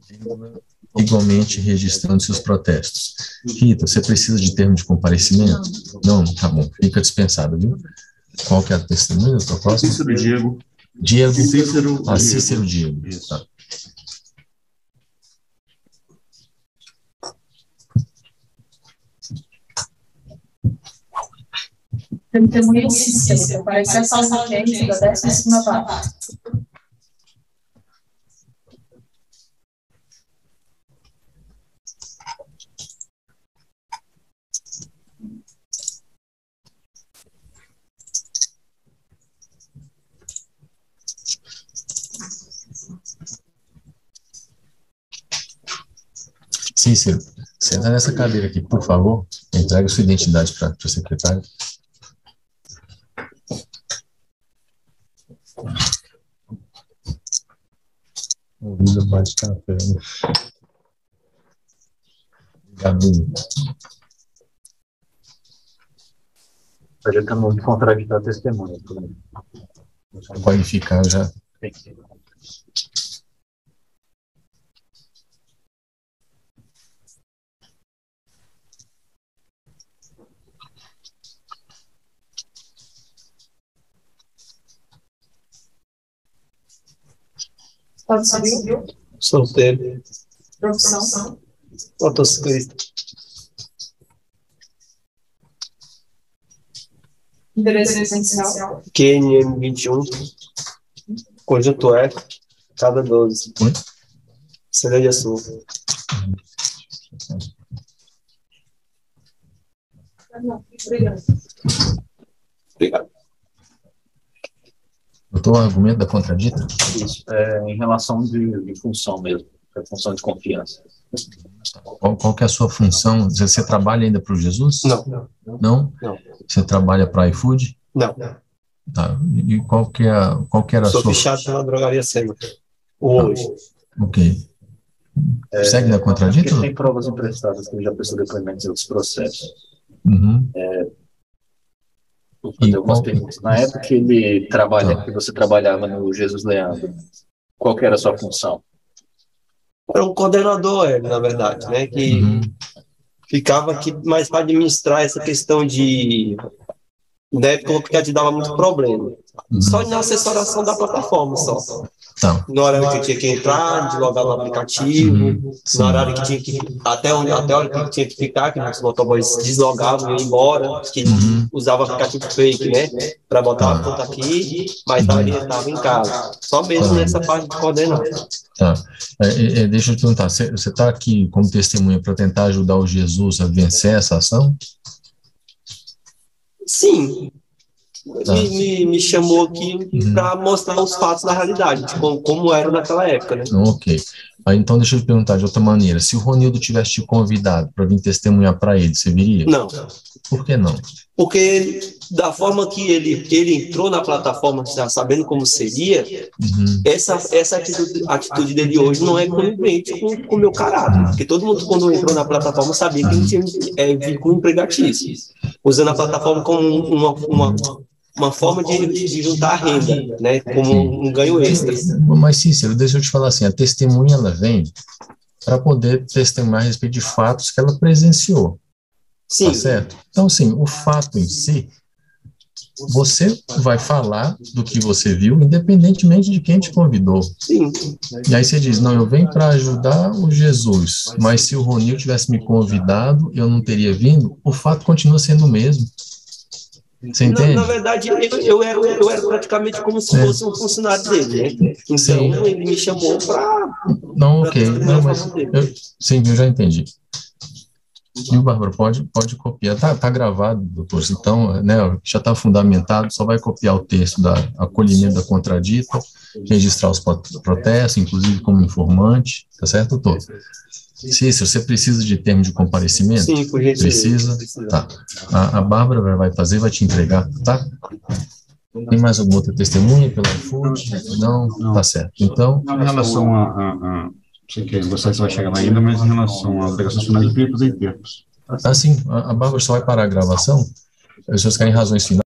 B: vírgula, igualmente registrando seus protestos. Rita, você precisa de termo de comparecimento? Não, tá bom, fica dispensado, viu? Qual que é a testemunha?
G: Cícero Diego.
B: Diego?
G: Cícero
B: Cícero Diego. Tá.
E: Testemunha Cícero, para acessar a audiência da 15ª vara.
B: Cícero, senta nessa cadeira aqui, por favor. Entrega sua identidade para o secretário. Ouvido bate café, né? Gabi.
C: Ele está muito contraditório a testemunha.
B: Pode ficar já.
F: Estado civil. Solteiro. Profissão. Motociclista. Endereço residencial. QNM 21. Conjunto F. Cada 12. Cereja de açúcar. Obrigado.
B: Doutor, o argumento da contradita?
C: Isso, em relação de função mesmo, função de confiança.
B: Qual que é a sua função? Você trabalha ainda para o Jesus?
F: Não.
B: Não?
F: Não.
B: Você trabalha para iFood?
F: Não.
B: Tá. E qual que era a
F: Sou
B: sua...
F: fichado pela drogaria Sema. Hoje.
B: Ok. Segue na contradita?
C: Tem provas emprestadas que ele já prestou depoimentos em outros processos.
B: Uhum.
C: Vou fazer algumas perguntas. Na época que você trabalhava no Jesus Leandro, qual que era a sua função?
F: Era um coordenador, na verdade, né? Que ficava aqui mais para administrar essa questão de... Na época o aplicativo dava muito problema. Só na assessoração da plataforma, só.
B: Tá.
F: No horário que eu tinha que entrar, deslogar no aplicativo, no horário que tinha que... Até a hora que tinha que ficar, que os motoboys deslogavam e iam embora, que usava aplicativo fake, né? Para botar uma conta aqui, mas estava em casa. Só mesmo nessa parte de coordenar.
B: Tá. Deixa eu te perguntar, você está aqui como testemunha para tentar ajudar o Jesus a vencer essa ação?
F: Sim.
B: Tá.
F: Me chamou aqui para mostrar os fatos da realidade, de como era naquela época, né?
B: Ok. Aí, então, deixa eu te perguntar de outra maneira. Se o Ronildo tivesse te convidado para vir testemunhar para ele, você viria?
F: Não.
B: Por que não?
F: Porque da forma que ele entrou na plataforma, já sabendo como seria, essa atitude dele hoje não é conivente com o meu caráter. Porque todo mundo, quando entrou na plataforma, sabia que ele tinha vínculo empregatício, usando a plataforma como uma forma de juntar a renda, né, como um ganho extra.
B: Mas, Cícero, deixa eu te falar assim, a testemunha, ela vem para poder testemunhar a respeito de fatos que ela presenciou.
F: Sim.
B: Tá certo? Então, assim, o fato em si, você vai falar do que você viu, independentemente de quem te convidou.
F: Sim.
B: E aí você diz, não, eu venho para ajudar o Jesus, mas se o Ronildo tivesse me convidado, eu não teria vindo, o fato continua sendo o mesmo. Você entende?
F: Na verdade, eu era praticamente como se fosse um funcionário dele, né? Então, ele me chamou para...
B: Não, ok. Não, mas sim, eu já entendi. Viu, Bárbara? Pode copiar. Tá gravado, doutor. Então, né, já está fundamentado. Só vai copiar o texto da acolhimento da contradita, registrar os protestos, inclusive como informante. Tá certo, doutor? Cícero, você precisa de termo de comparecimento?
F: Sim, por gentileza.
B: Precisa? Tá. A Bárbara vai fazer, vai te entregar, tá? Tem mais alguma outra testemunha pela iFood? Não? Tá certo. Então...
G: Em relação a sei que você vai chegar lá ainda, mas em relação às alegações finais, eu queria fazer em termos.
B: Sim, a Bárbara só vai parar a gravação. As pessoas querem razões finais.